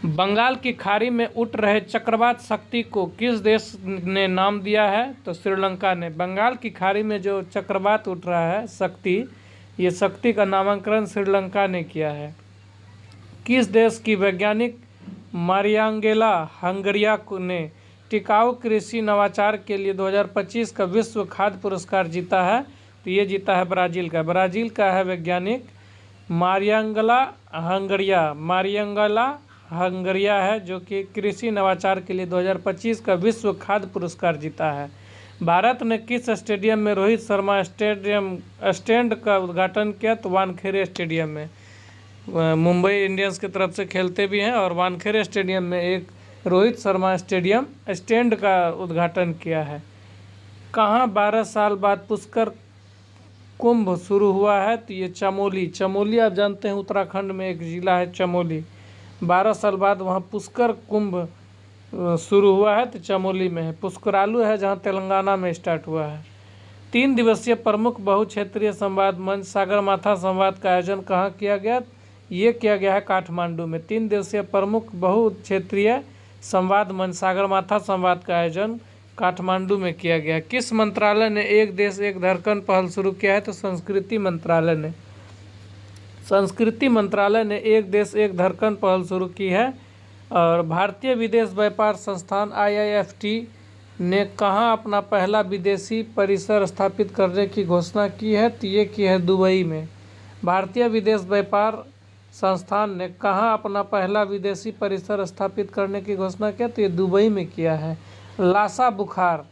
बंगाल की खाड़ी में उठ रहे चक्रवात शक्ति को किस देश ने नाम दिया है? तो श्रीलंका ने। बंगाल की खाड़ी में जो चक्रवात उठ रहा है शक्ति, ये शक्ति का नामकरण श्रीलंका ने किया है। किस देश की वैज्ञानिक मारियांगेला हंगरिया ने टिकाऊ कृषि नवाचार के लिए 2025 का विश्व खाद्य पुरस्कार जीता है? तो ये जीता है ब्राज़ील का। ब्राज़ील का है वैज्ञानिक मारियांगेला हंगरिया है, जो कि कृषि नवाचार के लिए 2025 का विश्व खाद्य पुरस्कार जीता है। भारत ने किस स्टेडियम में रोहित शर्मा स्टैंड का उद्घाटन किया? तो वानखेड़े स्टेडियम में। मुंबई इंडियंस की तरफ से खेलते भी हैं और वानखेड़े स्टेडियम में एक रोहित शर्मा स्टैंड का उद्घाटन किया है। कहाँ 12 साल बाद पुष्कर कुंभ शुरू हुआ है? तो ये चमोली। चमोली आप जानते हैं उत्तराखंड में एक ज़िला है चमोली। 12 साल बाद वहाँ पुष्कर कुंभ शुरू हुआ है, तो चमोली में है। पुष्करालू है जहाँ तेलंगाना में स्टार्ट हुआ है। 3 दिवसीय प्रमुख बहुक्षेत्रीय संवाद मंच सागरमाथा संवाद का आयोजन कहाँ किया गया? ये किया गया है काठमांडू में। 3 दिवसीय प्रमुख बहुक्षेत्रीय संवाद मंच सागरमाथा संवाद का आयोजन काठमांडू में किया गया। किस मंत्रालय ने एक देश एक धड़कन पहल शुरू किया है? तो संस्कृति मंत्रालय ने। संस्कृति मंत्रालय ने एक देश एक धड़कन पहल शुरू की है। और भारतीय विदेश व्यापार संस्थान IIFT ने कहाँ अपना पहला विदेशी परिसर स्थापित करने की घोषणा की है? तो ये की है दुबई में। भारतीय विदेश व्यापार संस्थान ने कहाँ अपना पहला विदेशी परिसर स्थापित करने की घोषणा किया? तो ये दुबई में किया है। लासा बुखार,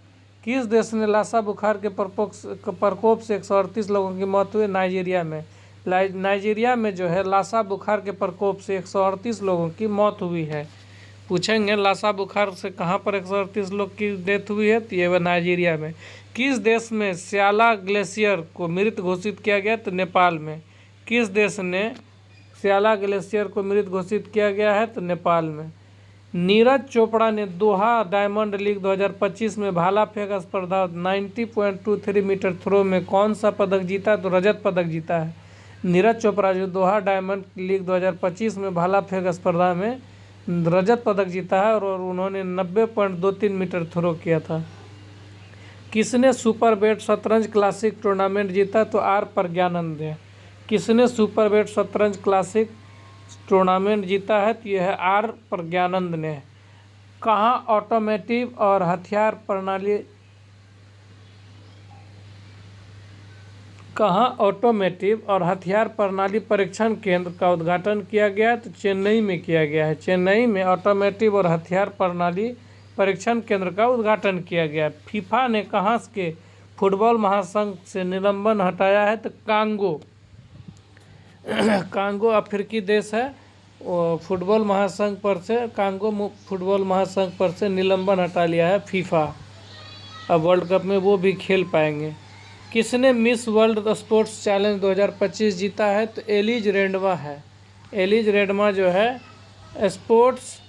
किस देश ने लासा बुखार के प्रकोप से 138 लोगों की मौत हुई? नाइजीरिया में। नाइजीरिया में जो है लासा बुखार के प्रकोप से 138 लोगों की मौत हुई है। पूछेंगे लासा बुखार से कहाँ पर 138 लोग की डेथ हुई है? तो ये नाइजीरिया में। किस देश में स्याला ग्लेशियर को मृत घोषित किया गया? तो नेपाल में। किस देश ने स्याला ग्लेशियर को मृत घोषित किया गया है? तो नेपाल में। नीरज चोपड़ा ने दोहा डायमंड लीग 2025 में भाला फेंक स्पर्धा 90.23 मीटर थ्रो में कौन सा पदक जीता? तो रजत पदक जीता है। नीरज चोपड़ा जो दोहा डायमंड लीग 2025 में भाला फेंक स्पर्धा में रजत पदक जीता है और उन्होंने 90.23 मीटर थ्रो किया था। किसने सुपर बेट शतरंज क्लासिक टूर्नामेंट जीता? तो आर प्रज्ञानंद है। किसने सुपर बेट शतरंज क्लासिक टूर्नामेंट जीता है? तो यह है आर प्रज्ञानंद ने। कहाँ ऑटोमेटिव और हथियार प्रणाली परीक्षण केंद्र का उद्घाटन किया गया? तो चेन्नई में किया गया है। चेन्नई में ऑटोमेटिव और हथियार प्रणाली परीक्षण केंद्र का उद्घाटन किया गया। फीफा ने कहाँ के फुटबॉल महासंघ से निलंबन हटाया है? तो कांगो अफ्रीकी देश है फुटबॉल महासंघ पर से कांगो फुटबॉल महासंघ पर से निलंबन हटा लिया है फीफा। अब वर्ल्ड कप में वो भी खेल पाएंगे। किसने मिस वर्ल्ड स्पोर्ट्स चैलेंज 2025 जीता है? तो एलिज रेंडमा है। एलिज रेंडमा जो है sports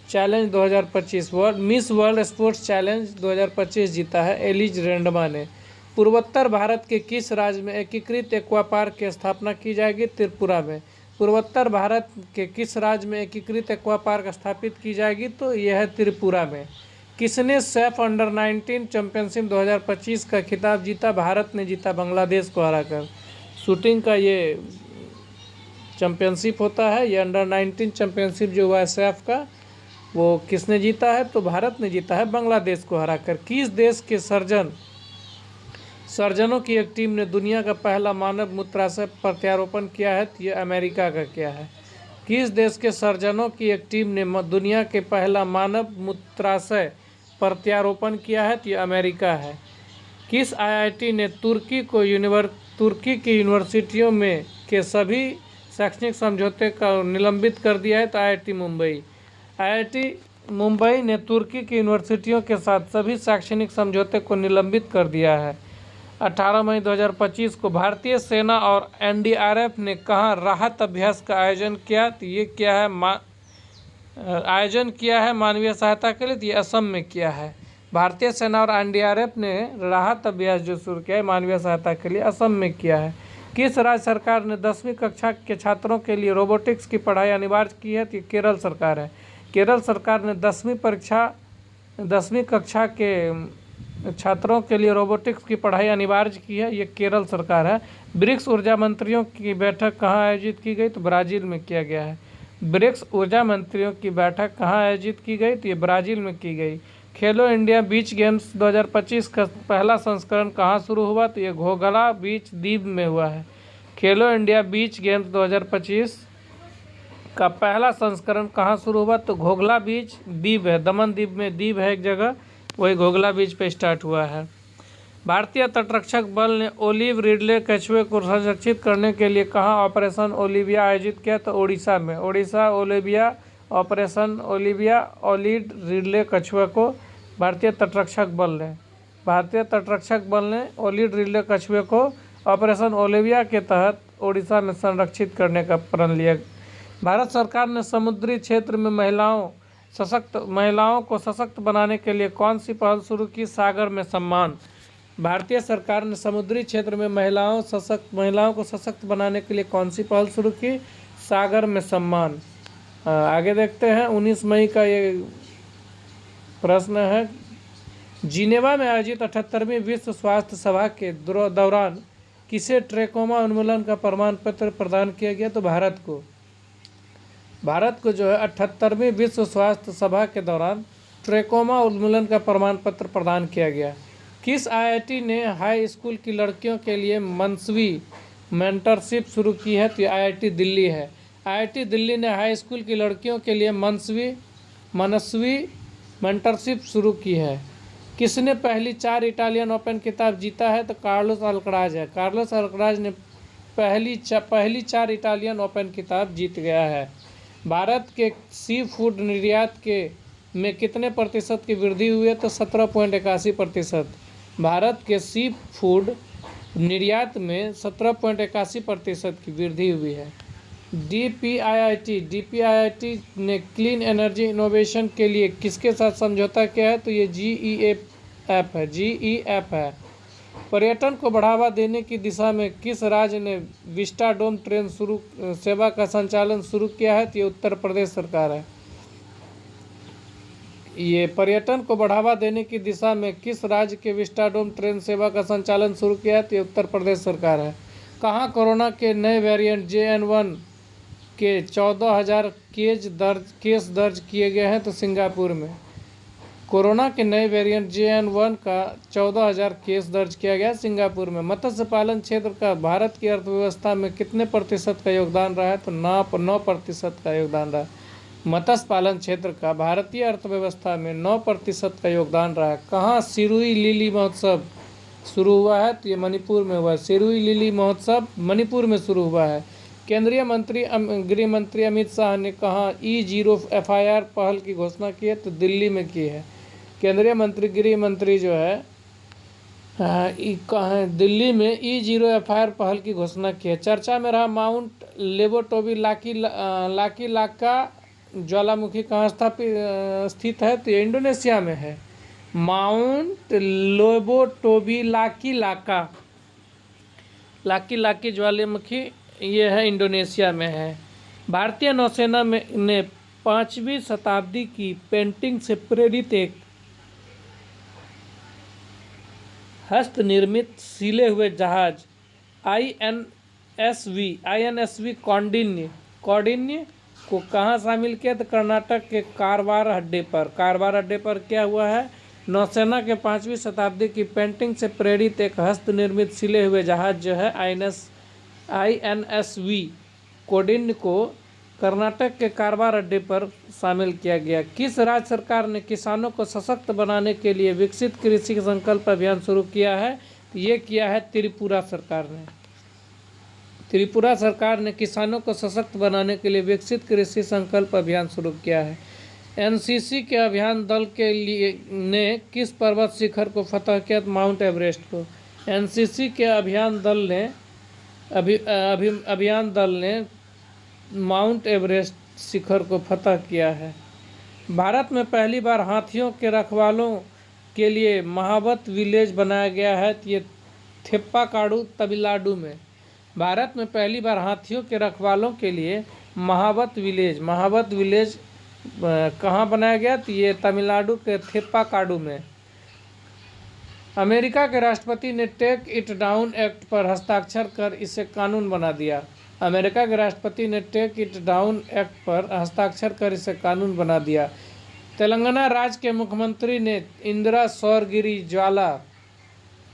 challenge 2025 miss world sports challenge 2025 जीता है एलिज रेंडमा ने। पूर्वोत्तर भारत के किस राज्य में एकीकृत एक्वा पार्क की स्थापना की जाएगी? त्रिपुरा में। पूर्वोत्तर भारत के किस राज्य में एकीकृत एक्वा पार्क स्थापित की जाएगी? तो यह है त्रिपुरा में। किसने सैफ अंडर 19 चैंपियनशिप 2025 का खिताब जीता? भारत ने जीता बांग्लादेश को हराकर। शूटिंग का ये चैंपियनशिप होता है, ये अंडर 19 चैंपियनशिप जो हुआ है सैफ का, वो किसने जीता है? तो भारत ने जीता है बांग्लादेश को हराकर। किस देश के सर्जनों की एक टीम ने दुनिया का पहला मानव मूत्राशय प्रत्यारोपण किया है? तो ये अमेरिका का क्या है? किस देश के सर्जनों की एक टीम ने दुनिया के पहला मानव मूत्राशय प्रत्यारोपण किया है? तो ये अमेरिका है। किस आईआईटी ने तुर्की की यूनिवर्सिटियों में के सभी शैक्षणिक समझौते का निलंबित कर दिया है? तो आईआईटी मुंबई। आईआईटी मुंबई ने तुर्की की यूनिवर्सिटियों के साथ सभी शैक्षणिक समझौते को निलंबित कर दिया है। 18 मई 2025 को भारतीय सेना और एनडीआरएफ ने कहाँ राहत अभ्यास का आयोजन किया? तो ये क्या है? आयोजन किया है मानवीय सहायता के लिए। तो ये असम में किया है। भारतीय सेना और एनडीआरएफ ने राहत अभ्यास जो शुरू किया है मानवीय सहायता के लिए, असम में किया है। किस राज्य सरकार ने 10वीं कक्षा के छात्रों के लिए रोबोटिक्स की पढ़ाई अनिवार्य की है? तो ये केरल सरकार है। केरल सरकार ने 10वीं कक्षा के छात्रों के लिए रोबोटिक्स की पढ़ाई अनिवार्य की है, ये केरल सरकार है। ब्रिक्स ऊर्जा मंत्रियों की बैठक कहाँ आयोजित की गई? तो ब्राज़ील में किया गया है। ब्रिक्स ऊर्जा मंत्रियों की बैठक कहाँ आयोजित की गई? तो ये ब्राज़ील में की गई। खेलो इंडिया बीच गेम्स 2025 का पहला संस्करण कहाँ शुरू हुआ? तो ये घोघला बीच द्वीप में हुआ है। खेलो इंडिया बीच गेम्स 2025 का पहला संस्करण कहाँ शुरू हुआ? तो घोघला बीच द्वीप है, दमन द्वीप में द्वीप है एक जगह, वही घोघला बीच पे स्टार्ट हुआ है। भारतीय तटरक्षक बल ने ओलिव रिडले कछुए को संरक्षित करने के लिए कहाँ ऑपरेशन ओलिविया आयोजित किया? तो ओडिशा में। Odisha Olivia operation Olivia olive Ridley कछुए को भारतीय तटरक्षक बल ने ओलिव रिडले कछुए को ऑपरेशन ओलिविया के तहत ओडिशा में संरक्षित करने का प्रण लिया। भारत सरकार ने समुद्री क्षेत्र में महिलाओं को सशक्त बनाने के लिए कौन सी पहल शुरू की? सागर में सम्मान। भारतीय सरकार ने समुद्री क्षेत्र में महिलाओं को सशक्त बनाने के लिए कौन सी पहल शुरू की? सागर में सम्मान। आगे देखते हैं 19 मई का ये प्रश्न है। जिनेवा में आयोजित 78वीं विश्व स्वास्थ्य सभा के दौरान किसे ट्रैकोमा उन्मूलन का प्रमाण पत्र प्रदान किया गया? तो भारत को जो है 78वीं विश्व स्वास्थ्य सभा के दौरान ट्रैकोमा उन्मूलन का प्रमाण पत्र प्रदान किया गया। किस आईआईटी ने हाई स्कूल की लड़कियों के लिए मनस्वी मेंटरशिप शुरू की है? तो आईआईटी दिल्ली है। आईआईटी दिल्ली ने हाई स्कूल की लड़कियों के लिए मनस्वी मेंटरशिप शुरू की है। किसने पहली 4 इटालियन ओपन खिताब जीता है? तो कार्लोस अल्कराज है। कार्लोस अल्कराज ने पहली 4 इटालियन ओपन खिताब जीत गया है। भारत के सी फूड निर्यात में कितने प्रतिशत की वृद्धि हुई है? तो 17.81%। भारत के सी फूड निर्यात में 17.81% की वृद्धि हुई है। डीपीआईआईटी ने क्लीन एनर्जी इनोवेशन के लिए किसके साथ समझौता किया है? तो ये GEF है। पर्यटन को बढ़ावा देने की दिशा में किस राज्य ने विस्टाडोम ट्रेन सेवा का संचालन शुरू किया है? तो ये उत्तर प्रदेश सरकार है। ये पर्यटन को बढ़ावा देने की दिशा में किस राज्य के विस्टाडोम ट्रेन सेवा का संचालन शुरू किया है? तो ये उत्तर प्रदेश सरकार है। कहाँ कोरोना के नए वेरिएंट JN1 के 14,000 केस दर्ज किए गए हैं? तो सिंगापुर में। कोरोना के नए वेरिएंट JN1 का 14,000 केस दर्ज किया गया सिंगापुर में। मत्स्य पालन क्षेत्र का भारत की अर्थव्यवस्था में कितने प्रतिशत का योगदान रहा है? तो 9% का योगदान रहा है। मत्स्य पालन क्षेत्र का भारतीय अर्थव्यवस्था में 9% का योगदान रहा है। कहाँ सिरुई लिली महोत्सव शुरू हुआ है? तो ये मणिपुर में हुआ है। सिरुई लिली महोत्सव मणिपुर में शुरू हुआ है। केंद्रीय मंत्री गृह मंत्री अमित शाह ने कहा E0 FIR पहल की घोषणा की है, तो दिल्ली में की है। केंद्रीय मंत्री गृह मंत्री जो है कहाँ दिल्ली में E0 FIR पहल की घोषणा की है। चर्चा में रहा माउंट लेबोटोबी लाकी लाका ज्वालामुखी कहाँ स्थित है, तो ये इंडोनेशिया में है। माउंट लेबोटोबी लाकी ज्वालामुखी ये है, इंडोनेशिया में है। भारतीय नौसेना ने 5वीं शताब्दी की पेंटिंग से प्रेरित एक हस्त निर्मित सिले हुए जहाज INSV कौंडिन्य को कहाँ शामिल किया, तो कर्नाटक के कारवार अड्डे पर क्या हुआ है, नौसेना के 5वीं शताब्दी की पेंटिंग से प्रेरित एक हस्त निर्मित सिले हुए जहाज जो है INSV कौंडिन्य को कर्नाटक के कारवार अड्डे पर शामिल किया गया। किस राज्य सरकार ने किसानों को सशक्त बनाने के लिए विकसित कृषि संकल्प अभियान शुरू किया है, तो ये किया है त्रिपुरा सरकार ने। त्रिपुरा सरकार ने किसानों को सशक्त बनाने के लिए विकसित कृषि संकल्प अभियान शुरू किया है। NCC के अभियान दल के लिए ने किस पर्वत शिखर को फतह किया, माउंट एवरेस्ट को। NCC के अभियान दल ने माउंट एवरेस्ट शिखर को फतह किया है। भारत में पहली बार हाथियों के रखवालों के लिए महावत विलेज बनाया गया है, तो ये थेप्पाकाडू तमिलनाडु में। भारत में पहली बार हाथियों के रखवालों के लिए महावत विलेज कहाँ बनाया गया, तो ये तमिलनाडु के थेप्पाकाडू में। अमेरिका के राष्ट्रपति ने टेक इट डाउन एक्ट पर हस्ताक्षर कर इसे कानून बना दिया। अमेरिका के राष्ट्रपति ने टेक इट डाउन एक्ट पर हस्ताक्षर कर इसे कानून बना दिया। तेलंगाना राज्य के मुख्यमंत्री ने इंदिरा सौर गिरी ज्वाला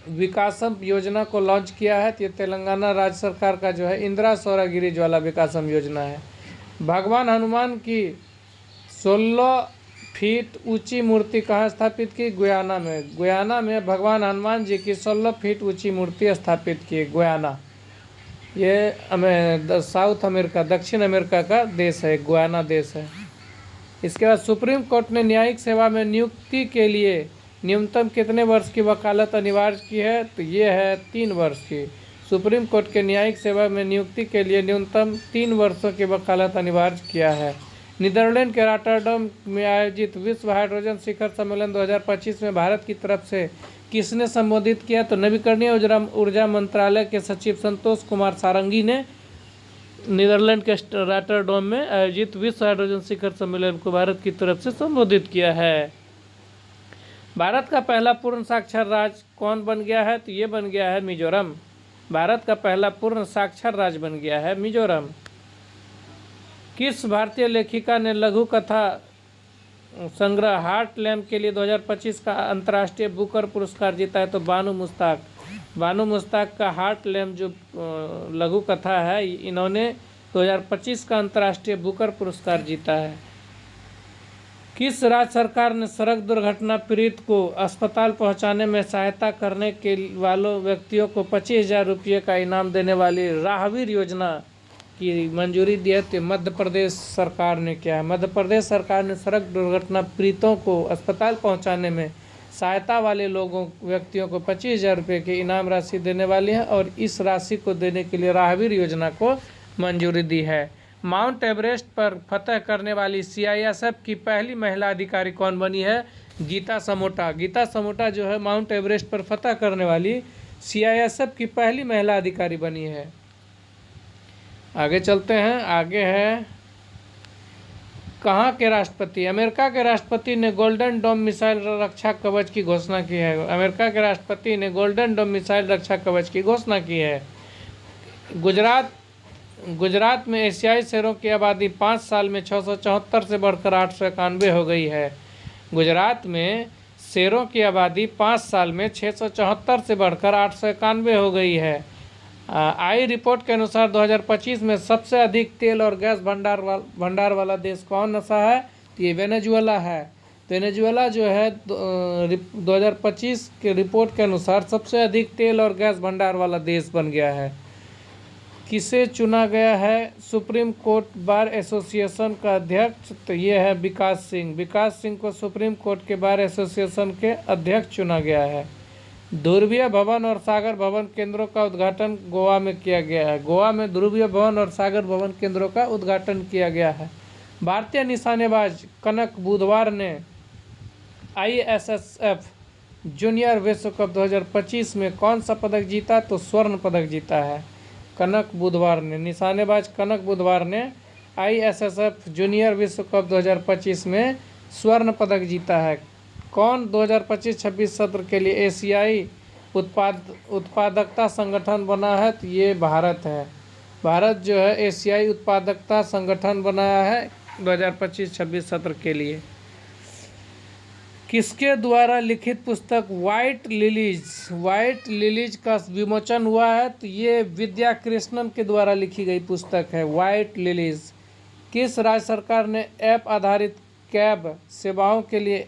विकासम योजना को लॉन्च किया है, तो ये तेलंगाना राज्य सरकार का जो है इंदिरा सौर गिरी ज्वाला विकासम योजना है। भगवान हनुमान की 16 फीट ऊंची मूर्ति कहाँ स्थापित की, गुयाना में भगवान हनुमान जी की 16 फीट ऊंची मूर्ति स्थापित की। गुयाना ये साउथ अमेरिका दक्षिण अमेरिका का देश है, गुयाना देश है। इसके बाद सुप्रीम कोर्ट ने न्यायिक सेवा में नियुक्ति के लिए न्यूनतम कितने वर्ष की वकालत अनिवार्य की है, तो ये है 3 वर्ष की। सुप्रीम कोर्ट के न्यायिक सेवा में नियुक्ति के लिए न्यूनतम 3 वर्षों की वकालत अनिवार्य किया है। नीदरलैंड के रॉटरडम में आयोजित विश्व हाइड्रोजन शिखर सम्मेलन 2025 में भारत की तरफ से किसने संबोधित किया, तो नवीकरणीय ऊर्जा मंत्रालय के सचिव संतोष कुमार सारंगी ने नीदरलैंड के रॉटरडम में आयोजित विश्व हाइड्रोजन शिखर सम्मेलन को भारत की तरफ से संबोधित किया है। भारत का पहला पूर्ण साक्षर राज्य कौन बन गया है, तो ये बन गया है मिजोरम। भारत का पहला पूर्ण साक्षर राज्य बन गया है मिजोरम। किस भारतीय लेखिका ने लघु कथा संग्रह हार्ट लैम्प के लिए 2025 का अंतर्राष्ट्रीय बुकर पुरस्कार जीता है, तो बानू मुश्ताक का हार्ट लैम्प जो लघु कथा है, इन्होंने 2025 का अंतर्राष्ट्रीय बुकर पुरस्कार जीता है। किस राज्य सरकार ने सड़क दुर्घटना पीड़ित को अस्पताल पहुंचाने में सहायता करने के वालों व्यक्तियों को 25,000 रुपये का इनाम देने वाली राहवीर योजना की मंजूरी दी है, तो मध्य प्रदेश सरकार ने किया है। मध्य प्रदेश सरकार ने सड़क दुर्घटना पीड़ितों को अस्पताल पहुंचाने में सहायता वाले व्यक्तियों को 25,000 रुपये की इनाम राशि देने वाली है, और इस राशि को देने के लिए राहवीर योजना को मंजूरी दी है। माउंट एवरेस्ट पर फतह करने वाली CISF की पहली महिला अधिकारी कौन बनी है, गीता समोटा जो है माउंट एवरेस्ट पर फतह करने वाली CISF की पहली महिला अधिकारी बनी है। आगे चलते हैं, आगे है कहाँ के राष्ट्रपति। अमेरिका के राष्ट्रपति ने गोल्डन डोम मिसाइल रक्षा कवच की घोषणा की है। अमेरिका के राष्ट्रपति ने गोल्डन डोम मिसाइल रक्षा कवच की घोषणा की है। गुजरात में एशियाई शेरों की आबादी 5 साल में 674 से बढ़कर 891 हो गई है। गुजरात में शेरों की आबादी 5 साल में 674 से बढ़कर 891 हो गई है। आई रिपोर्ट के अनुसार 2025 में सबसे अधिक तेल और गैस भंडार वाला देश कौन सा है, तो ये वेनेजुएला है। वेनेजुएला जो है 2025 के रिपोर्ट के अनुसार सबसे अधिक तेल और गैस भंडार वाला देश बन गया है। किसे चुना गया है सुप्रीम कोर्ट बार एसोसिएशन का अध्यक्ष? तो ये है विकास सिंह। विकास सिंह को सुप्रीम कोर्ट के बार एसोसिएशन के अध्यक्ष चुना गया है। ध्रुवीय भवन और सागर भवन केंद्रों का उद्घाटन गोवा में किया गया है। गोवा में ध्रुवीय भवन और सागर भवन केंद्रों का उद्घाटन किया गया है। भारतीय निशानेबाज कनक बुधवार ने ISSF जूनियर विश्व कप 2025 में कौन सा पदक जीता? तो स्वर्ण पदक जीता है कनक बुधवार ने। निशानेबाज कनक बुधवार ने ISSF जूनियर विश्व कप 2025 में स्वर्ण पदक जीता है। कौन 2025-26 सत्र के लिए एशियाई उत्पादकता संगठन बना है? तो ये भारत है। भारत जो है एशियाई उत्पादकता संगठन बनाया है 2025-26 सत्र के लिए। किसके द्वारा लिखित पुस्तक व्हाइट लिलीज का विमोचन हुआ है? तो ये विद्या कृष्णन के द्वारा लिखी गई पुस्तक है व्हाइट लिलीज। किस राज्य सरकार ने ऐप आधारित कैब सेवाओं के लिए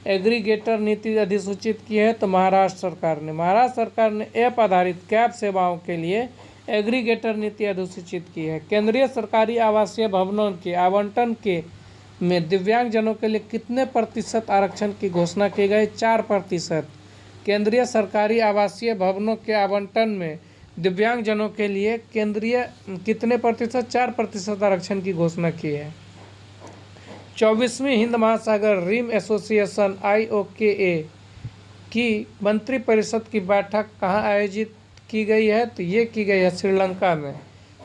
एग्रीगेटर नीति अधिसूचित की है? तो महाराष्ट्र सरकार ने। महाराष्ट्र सरकार ने ऐप आधारित कैब सेवाओं के लिए एग्रीगेटर नीति अधिसूचित की है। केंद्रीय सरकारी आवासीय भवनों के आवंटन के में दिव्यांगजनों के लिए कितने प्रतिशत आरक्षण की घोषणा की गई? 4%। केंद्रीय सरकारी आवासीय भवनों के आवंटन में दिव्यांगजनों के लिए केंद्रीय कितने प्रतिशत? 4% आरक्षण की घोषणा की है। 24वीं हिंद महासागर रिम एसोसिएशन IOKA की मंत्रिपरिषद की बैठक कहाँ आयोजित की गई है? तो ये की गई है श्रीलंका में।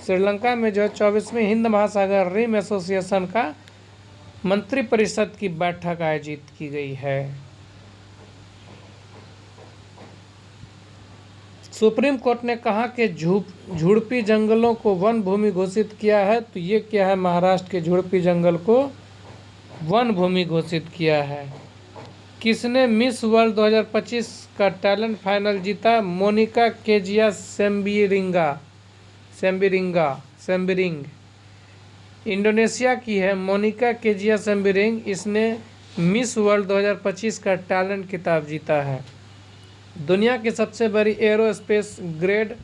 श्रीलंका में जो 24वीं हिंद महासागर रिम एसोसिएशन का मंत्रिपरिषद की बैठक आयोजित की गई है। सुप्रीम कोर्ट ने कहा कि झुड़पी जंगलों को वन भूमि घोषित किया है। तो ये क्या है? महाराष्ट्र के झुड़पी जंगल को वन भूमि घोषित किया है। किसने मिस वर्ल्ड 2025 का टैलेंट फाइनल जीता? मोनिका केजिया सेम्बिरिंग इंडोनेशिया की है। मोनिका केजिया सेम्बिरिंग इसने मिस वर्ल्ड 2025 का टैलेंट खिताब जीता है। दुनिया की सबसे बड़ी एरोस्पेस ग्रेड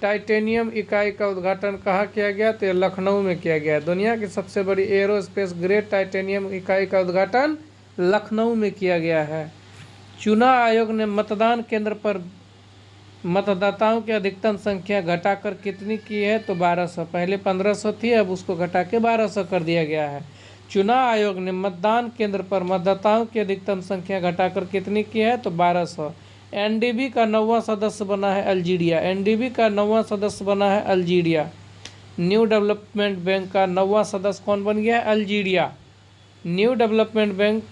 टाइटेनियम इकाई का उद्घाटन कहाँ किया गया? तो लखनऊ में किया गया। दुनिया की सबसे बड़ी एरोस्पेस ग्रेड टाइटेनियम इकाई का उद्घाटन लखनऊ में किया गया है। चुनाव आयोग ने मतदान केंद्र पर मतदाताओं की अधिकतम संख्या घटाकर कितनी की है? तो 1200। पहले 1500 थी, अब उसको घटा के 1200 कर दिया गया है। चुनाव आयोग ने मतदान केंद्र पर मतदाताओं की अधिकतम संख्या घटाकर कितनी की है? तो 1200। NDB का 9वां सदस्य बना है अल्जीरिया। NDB का 9वां सदस्य बना है अल्जीरिया। न्यू डेवलपमेंट बैंक का 9वां सदस्य कौन बन गया है? अल्जीरिया। न्यू डेवलपमेंट बैंक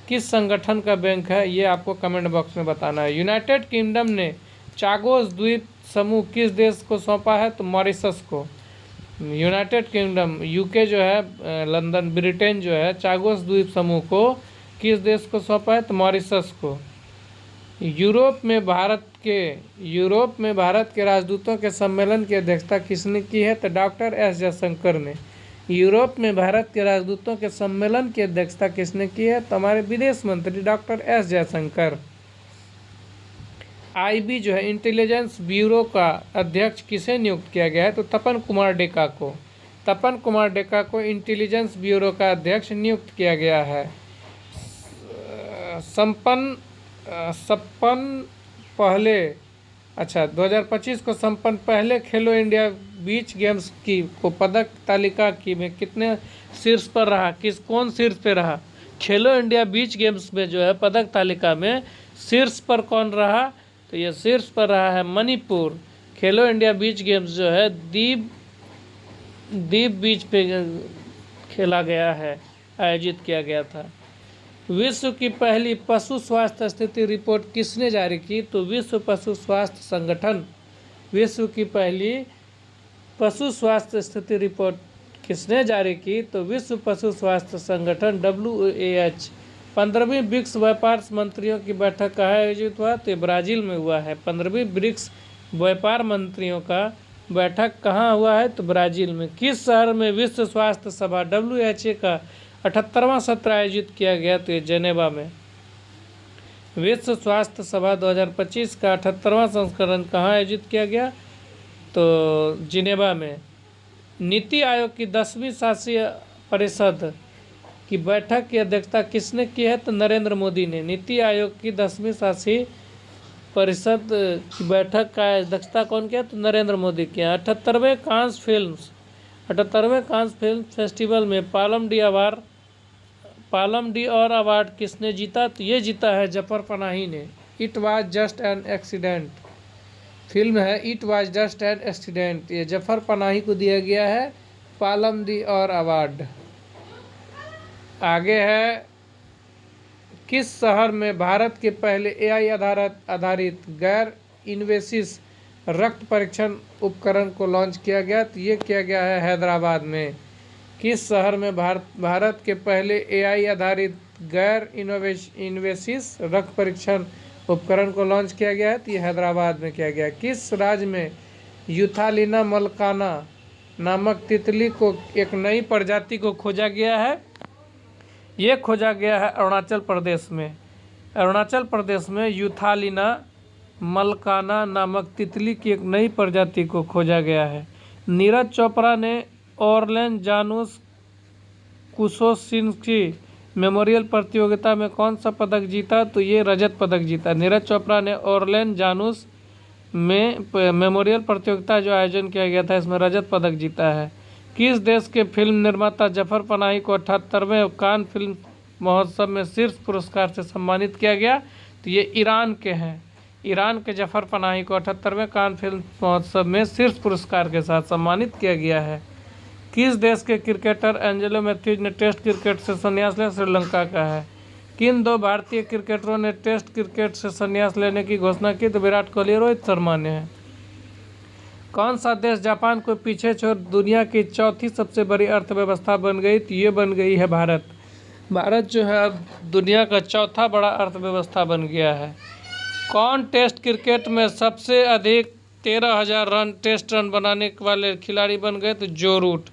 किस संगठन का बैंक है? ये आपको कमेंट बॉक्स में बताना है। यूनाइटेड किंगडम ने चागोस द्वीप समूह किस देश को सौंपा है? तो मॉरिशस को। यूनाइटेड किंगडम UK जो है लंदन ब्रिटेन जो है चागोस द्वीप समूह को किस देश को सौंपा है? तो मॉरिशस को। यूरोप में भारत के राजदूतों के सम्मेलन की अध्यक्षता किसने की है? तो डॉक्टर S जयशंकर ने। यूरोप में भारत के राजदूतों के सम्मेलन की अध्यक्षता किसने की है? तो हमारे विदेश मंत्री डॉक्टर S जयशंकर। IB जो है इंटेलिजेंस ब्यूरो का अध्यक्ष किसे नियुक्त किया गया है? तो तपन कुमार डेका को इंटेलिजेंस ब्यूरो का अध्यक्ष नियुक्त किया गया है। संपन्न पहले 2025 को संपन्न पहले खेलो इंडिया बीच गेम्स की को पदक तालिका की में कितने शीर्ष पर रहा? कौन शीर्ष पे रहा? खेलो इंडिया बीच गेम्स में जो है पदक तालिका में शीर्ष पर कौन रहा? तो ये शीर्ष पर रहा है मणिपुर। खेलो इंडिया बीच गेम्स जो है द्वीप बीच पे खेला गया है, आयोजित किया गया था। विश्व की पहली पशु स्वास्थ्य स्थिति रिपोर्ट किसने जारी की? तो विश्व पशु स्वास्थ्य संगठन। विश्व की पहली पशु स्वास्थ्य स्थिति रिपोर्ट किसने जारी की? तो विश्व पशु स्वास्थ्य संगठन WAH। 15वीं ब्रिक्स व्यापार मंत्रियों की बैठक कहाँ आयोजित हुआ? तो ब्राज़ील में हुआ है। 15वीं ब्रिक्स व्यापार मंत्रियों का बैठक कहाँ हुआ है? तो ब्राज़ील में। किस शहर में विश्व स्वास्थ्य सभा WHA का 78वां सत्र आयोजित किया गया? तो ये जेनेवा में। विश्व स्वास्थ्य सभा 2025 का 78वां संस्करण कहाँ आयोजित किया गया? तो जिनेवा में नीति आयोग की 10वीं शासी परिषद की बैठक की अध्यक्षता किसने की है? तो नरेंद्र मोदी ने। नीति आयोग की 10वीं शासी परिषद की बैठक का अध्यक्षता कौन किया? तो नरेंद्र मोदी किया। 78वें कांस फिल्म फेस्टिवल में पालम डी और अवार्ड किसने जीता? तो ये जीता है जफर पनाही ने। It was just an accident film है, it was just an accident, ये जफर पनाही को दिया गया है पालम डी और अवार्ड। आगे है, किस शहर में भारत के पहले एआई आधारित गैर इन्वेसिव रक्त परीक्षण उपकरण को लॉन्च किया गया? तो ये किया गया है हैदराबाद में। किस शहर में भारत के पहले एआई आधारित गैर इन्वेसिव रक्त परीक्षण उपकरण को लॉन्च किया गया है? तो ये हैदराबाद में किया गया। किस राज्य में यूथालिना मलकाना नामक तितली को एक नई प्रजाति को खोजा गया है? ये खोजा गया है अरुणाचल प्रदेश में। अरुणाचल प्रदेश में यूथालिना मलकाना नामक तितली की एक नई प्रजाति को खोजा गया है। नीरज चोपड़ा ने ओरलेन जानुस कुशोसिंस्की मेमोरियल प्रतियोगिता में कौन सा पदक जीता? तो ये रजत पदक जीता। नीरज चोपड़ा ने ओरलेन जानुस में मेमोरियल प्रतियोगिता जो आयोजन किया गया था इसमें रजत पदक जीता है। किस देश के फिल्म निर्माता जफर पनाही को 78वें कान फिल्म महोत्सव में शीर्ष पुरस्कार से सम्मानित किया गया? तो ये ईरान के हैं। ईरान के जफर पनाही को 78वें कान फिल्म महोत्सव में शीर्ष पुरस्कार के साथ सम्मानित किया गया है। किस देश के क्रिकेटर एंजेलो मैथ्यूज ने टेस्ट क्रिकेट से संन्यास लिया? श्रीलंका का है। किन दो भारतीय क्रिकेटरों ने टेस्ट क्रिकेट से संन्यास लेने की घोषणा की? तो विराट कोहली और रोहित शर्मा ने है। कौन सा देश जापान को पीछे छोड़ दुनिया की चौथी सबसे बड़ी अर्थव्यवस्था बन गई? तो ये बन गई है भारत। भारत जो है अब दुनिया का चौथा बड़ा अर्थव्यवस्था बन गया है। कौन टेस्ट क्रिकेट में सबसे अधिक 13,000 रन टेस्ट रन बनाने वाले खिलाड़ी बन गए? तो जो रूट।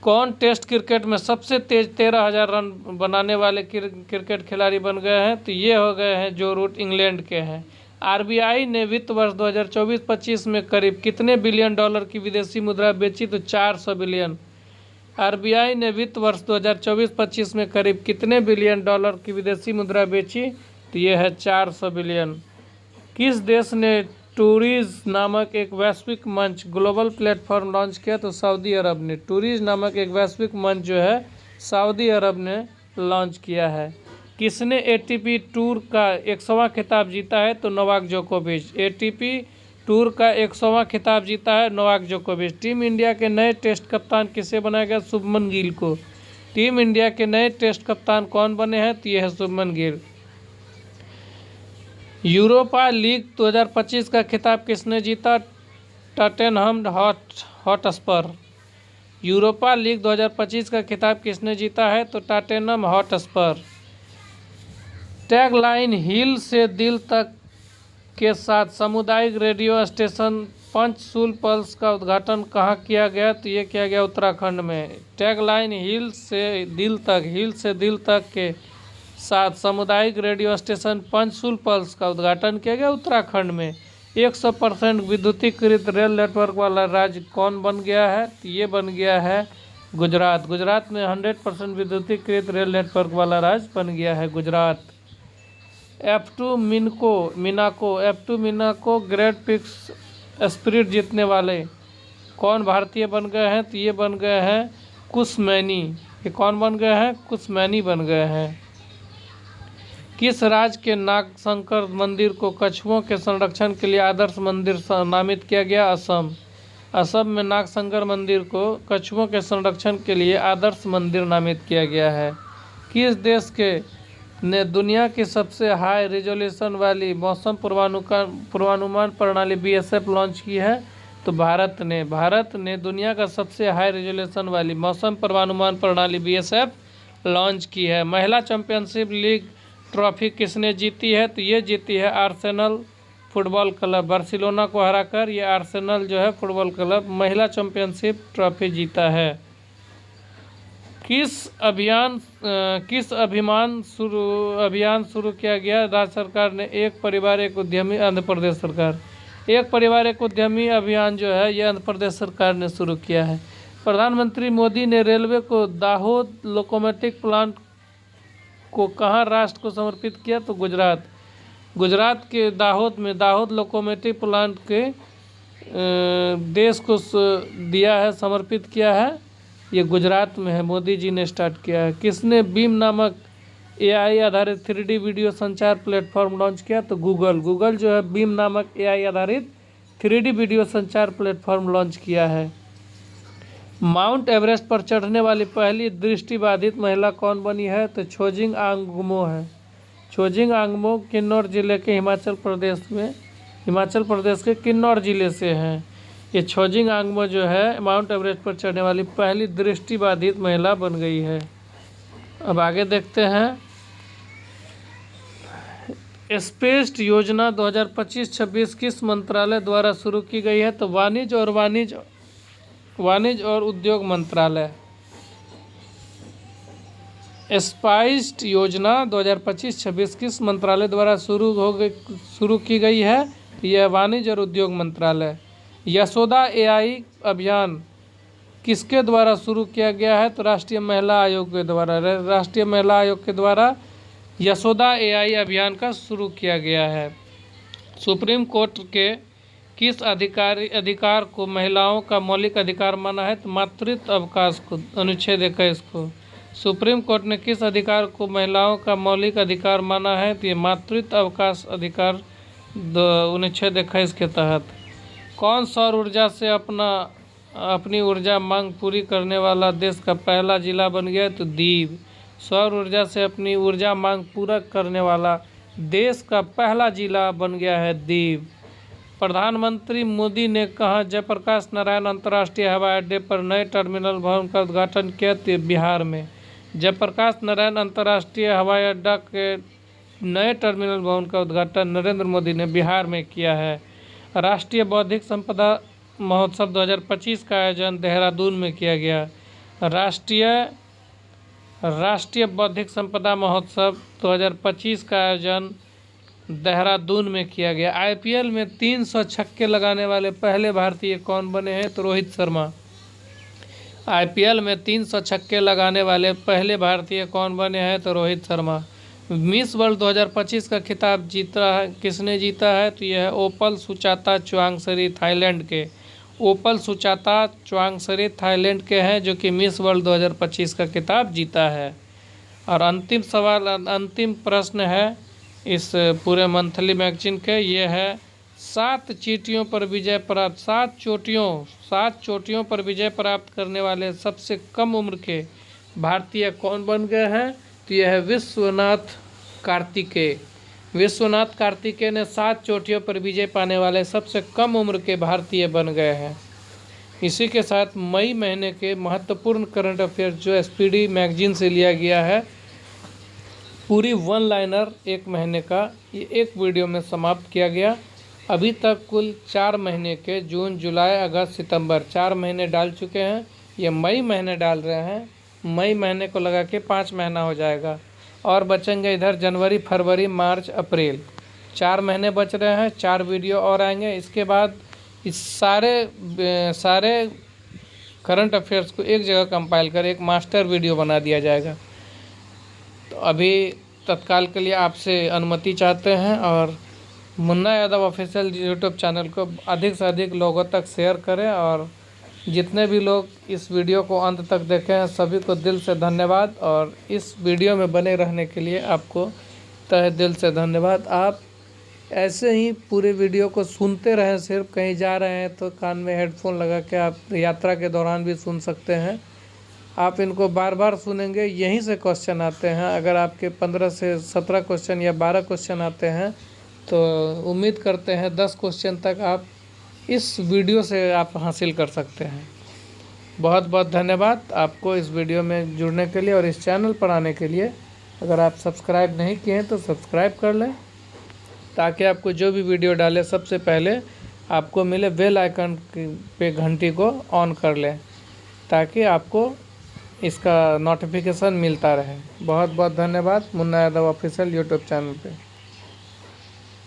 कौन टेस्ट क्रिकेट में सबसे तेज 13,000 रन बनाने वाले क्रिकेट खिलाड़ी बन गए हैं? तो ये हो गए हैं जो रूट, इंग्लैंड के हैं। आरबीआई ने वित्त वर्ष 2024-25 में करीब कितने बिलियन डॉलर की विदेशी मुद्रा बेची? तो 400 बिलियन। आरबीआई ने वित्त वर्ष 2024-25 में करीब कितने बिलियन डॉलर की विदेशी मुद्रा बेची? तो ये है 400 बिलियन। किस देश ने टूरीज नामक एक वैश्विक मंच ग्लोबल प्लेटफॉर्म लॉन्च किया? तो सऊदी अरब ने। टूरीज नामक एक वैश्विक मंच जो है सऊदी अरब ने लॉन्च किया है। किसने एटीपी टूर का 100वां खिताब जीता है? तो नोवाक जोकोविच। एटीपी टूर का 100वां खिताब जीता है नोवाक जोकोविच। टीम इंडिया के नए टेस्ट कप्तान किसे बनाया गया? शुभमन गिल को। टीम इंडिया के नए टेस्ट कप्तान कौन बने हैं? तो ये है शुभमन गिल। यूरोपा लीग 2025 का खिताब किसने जीता? Tottenham Hotspur. यूरोपा लीग 2025 का खिताब किसने जीता है? तो टॉटेनहम हॉटस्पर। टैगलाइन हिल से दिल तक के साथ सामुदायिक रेडियो स्टेशन पंचसूल पल्स का उद्घाटन कहाँ किया गया? तो ये किया गया उत्तराखंड में। टैगलाइन हिल से दिल तक के साथ सामुदायिक रेडियो स्टेशन पंचसूल पल्स का उद्घाटन किया गया उत्तराखंड में। 100% विद्युतीकृत रेल नेटवर्क वाला राज्य कौन बन गया है? तो ये बन गया है गुजरात। गुजरात में 100% विद्युतीकृत रेल नेटवर्क वाला राज्य बन गया है Gujarat. F2 Monaco grand prix spirit जीतने वाले कौन भारतीय बन गए हैं? तो ये बन गए हैं कुसमैनी। ये कौन बन गए हैं? कुसमैनी बन गए हैं। किस राज्य के नागशंकर मंदिर को कछुओं के संरक्षण के लिए आदर्श मंदिर नामित किया गया? असम। असम में नागशंकर मंदिर को कछुओं के संरक्षण के लिए आदर्श मंदिर नामित किया गया है। किस देश के ने दुनिया की सबसे हाई रिजोल्यूशन वाली मौसम पूर्वानुमान प्रणाली BSF लॉन्च की है? तो भारत ने दुनिया का सबसे हाई रिजोल्यूशन वाली मौसम पूर्वानुमान प्रणाली BSF लॉन्च की है। महिला चैंपियनशिप लीग ट्रॉफी किसने जीती है? तो ये जीती है आर्सेनल फुटबॉल क्लब। बार्सिलोना को हराकर ये आर्सेनल जो है फुटबॉल क्लब महिला चैंपियनशिप ट्रॉफी जीता है। किस अभियान शुरू किया गया? राज्य सरकार ने एक परिवार एक उद्यमी। आंध्र प्रदेश सरकार। एक परिवार एक उद्यमी अभियान जो है ये आंध्र प्रदेश सरकार ने शुरू किया है। प्रधानमंत्री मोदी ने रेलवे को दाहोद लोकोमोटिव प्लांट को कहाँ राष्ट्र को समर्पित किया, तो गुजरात के दाहोद में दाहोद लोकोमोटिव प्लांट के देश को दिया है, समर्पित किया है। ये गुजरात में है, मोदी जी ने स्टार्ट किया है। किसने बीम नामक AI आधारित 3D वीडियो संचार प्लेटफॉर्म लॉन्च किया, तो गूगल जो है बीम नामक AI आधारित 3D वीडियो संचार प्लेटफॉर्म लॉन्च किया है। माउंट एवरेस्ट पर चढ़ने वाली पहली दृष्टिबाधित महिला कौन बनी है, तो छोजिंग आंगमो है। छोजिंग आंगमो किन्नौर जिले के हिमाचल प्रदेश के किन्नौर जिले से हैं। ये छोजिंग आंगमो जो है माउंट एवरेस्ट पर चढ़ने वाली पहली दृष्टिबाधित महिला बन गई है। अब आगे देखते हैं, स्पेस योजना 2025-26 किस मंत्रालय द्वारा शुरू की गई है, तो वाणिज्य और उद्योग मंत्रालय। स्पाइस योजना 2025-26 किस मंत्रालय द्वारा शुरू की गई है, यह वाणिज्य और उद्योग मंत्रालय। यशोदा AI अभियान किसके द्वारा शुरू किया गया है, तो राष्ट्रीय महिला आयोग के द्वारा यशोदा AI अभियान का शुरू किया गया है। सुप्रीम कोर्ट के किस अधिकार को महिलाओं का मौलिक अधिकार माना है, तो मातृत्व अवकाश को, अनुच्छेद 21 को। सुप्रीम कोर्ट ने किस अधिकार को महिलाओं का मौलिक अधिकार माना है, तो ये मातृत्व अवकाश अधिकार अनुच्छेद 21 के तहत। कौन सौर ऊर्जा से अपनी ऊर्जा मांग पूरी करने वाला देश का पहला जिला बन गया, तो दीव। सौर ऊर्जा से अपनी ऊर्जा मांग पूरा करने वाला देश का पहला जिला बन गया है दीव। प्रधानमंत्री मोदी ने कहा जयप्रकाश नारायण अंतर्राष्ट्रीय हवाई अड्डे पर नए टर्मिनल भवन का उद्घाटन किया, तो बिहार में। जयप्रकाश नारायण अंतर्राष्ट्रीय हवाई अड्डा के नए टर्मिनल भवन का उद्घाटन नरेंद्र मोदी ने बिहार में किया है। राष्ट्रीय बौद्धिक संपदा महोत्सव 2025 का आयोजन देहरादून में किया गया। राष्ट्रीय बौद्धिक संपदा महोत्सव 2025 का आयोजन देहरादून में किया गया। IPL में 300 छक्के लगाने वाले पहले भारतीय कौन बने हैं, तो रोहित शर्मा। IPL में 300 छक्के लगाने वाले पहले भारतीय कौन बने हैं, तो रोहित शर्मा। मिस वर्ल्ड 2025 का खिताब किसने जीता है, तो यह है ओपल सुचाता चुआंगसरी थाईलैंड के। ओपल सुचाता चुआंगसरी थाईलैंड के हैं जो कि मिस वर्ल्ड 2025 का खिताब जीता है। और अंतिम प्रश्न है इस पूरे मंथली मैगजीन के, ये है 7 चोटियों पर विजय प्राप्त करने वाले सबसे कम उम्र के भारतीय कौन बन गए हैं, तो यह है विश्वनाथ कार्तिकेय ने 7 चोटियों पर विजय पाने वाले सबसे कम उम्र के भारतीय बन गए हैं। इसी के साथ मई महीने के महत्वपूर्ण करंट अफेयर्स जो SPD मैगजीन से लिया गया है, पूरी 1 लाइनर 1 महीने का, ये एक वीडियो में समाप्त किया गया। अभी तक कुल 4 महीने के जून, जुलाई, अगस्त, सितंबर 4 महीने डाल चुके हैं। ये मई महीने डाल रहे हैं। मई महीने को लगा के 5 महीना हो जाएगा और बचेंगे इधर जनवरी, फरवरी, मार्च, अप्रैल, 4 महीने बच रहे हैं। 4 वीडियो और आएंगे। इसके बाद इस सारे करंट अफेयर्स को एक जगह कंपाइल कर एक मास्टर वीडियो बना दिया जाएगा। तो अभी तत्काल के लिए आपसे अनुमति चाहते हैं और Munna Yadav official YouTube channel को अधिक से अधिक लोगों तक शेयर करें और जितने भी लोग इस वीडियो को अंत तक देखे हैं सभी को दिल से धन्यवाद। और इस वीडियो में बने रहने के लिए आपको तहे दिल से धन्यवाद। आप ऐसे ही पूरे वीडियो को सुनते रहें, सिर्फ कहीं जा रहे हैं तो कान में हेडफोन लगा के आप यात्रा के दौरान भी सुन सकते हैं। आप इनको बार बार सुनेंगे, यहीं से क्वेश्चन आते हैं। अगर आपके 15 से 17 क्वेश्चन या 12 क्वेश्चन आते हैं तो उम्मीद करते हैं 10 क्वेश्चन तक आप इस वीडियो से आप हासिल कर सकते हैं। बहुत बहुत धन्यवाद आपको इस वीडियो में जुड़ने के लिए और इस चैनल पर आने के लिए। अगर आप सब्सक्राइब नहीं किए हैं तो सब्सक्राइब कर लें ताकि आपको जो भी वीडियो डाले सबसे पहले आपको मिले। बेल आइकन पे घंटी को ऑन कर लें ताकि आपको इसका नोटिफिकेशन मिलता रहे। बहुत बहुत धन्यवाद Munna Yadav official YouTube channel पे।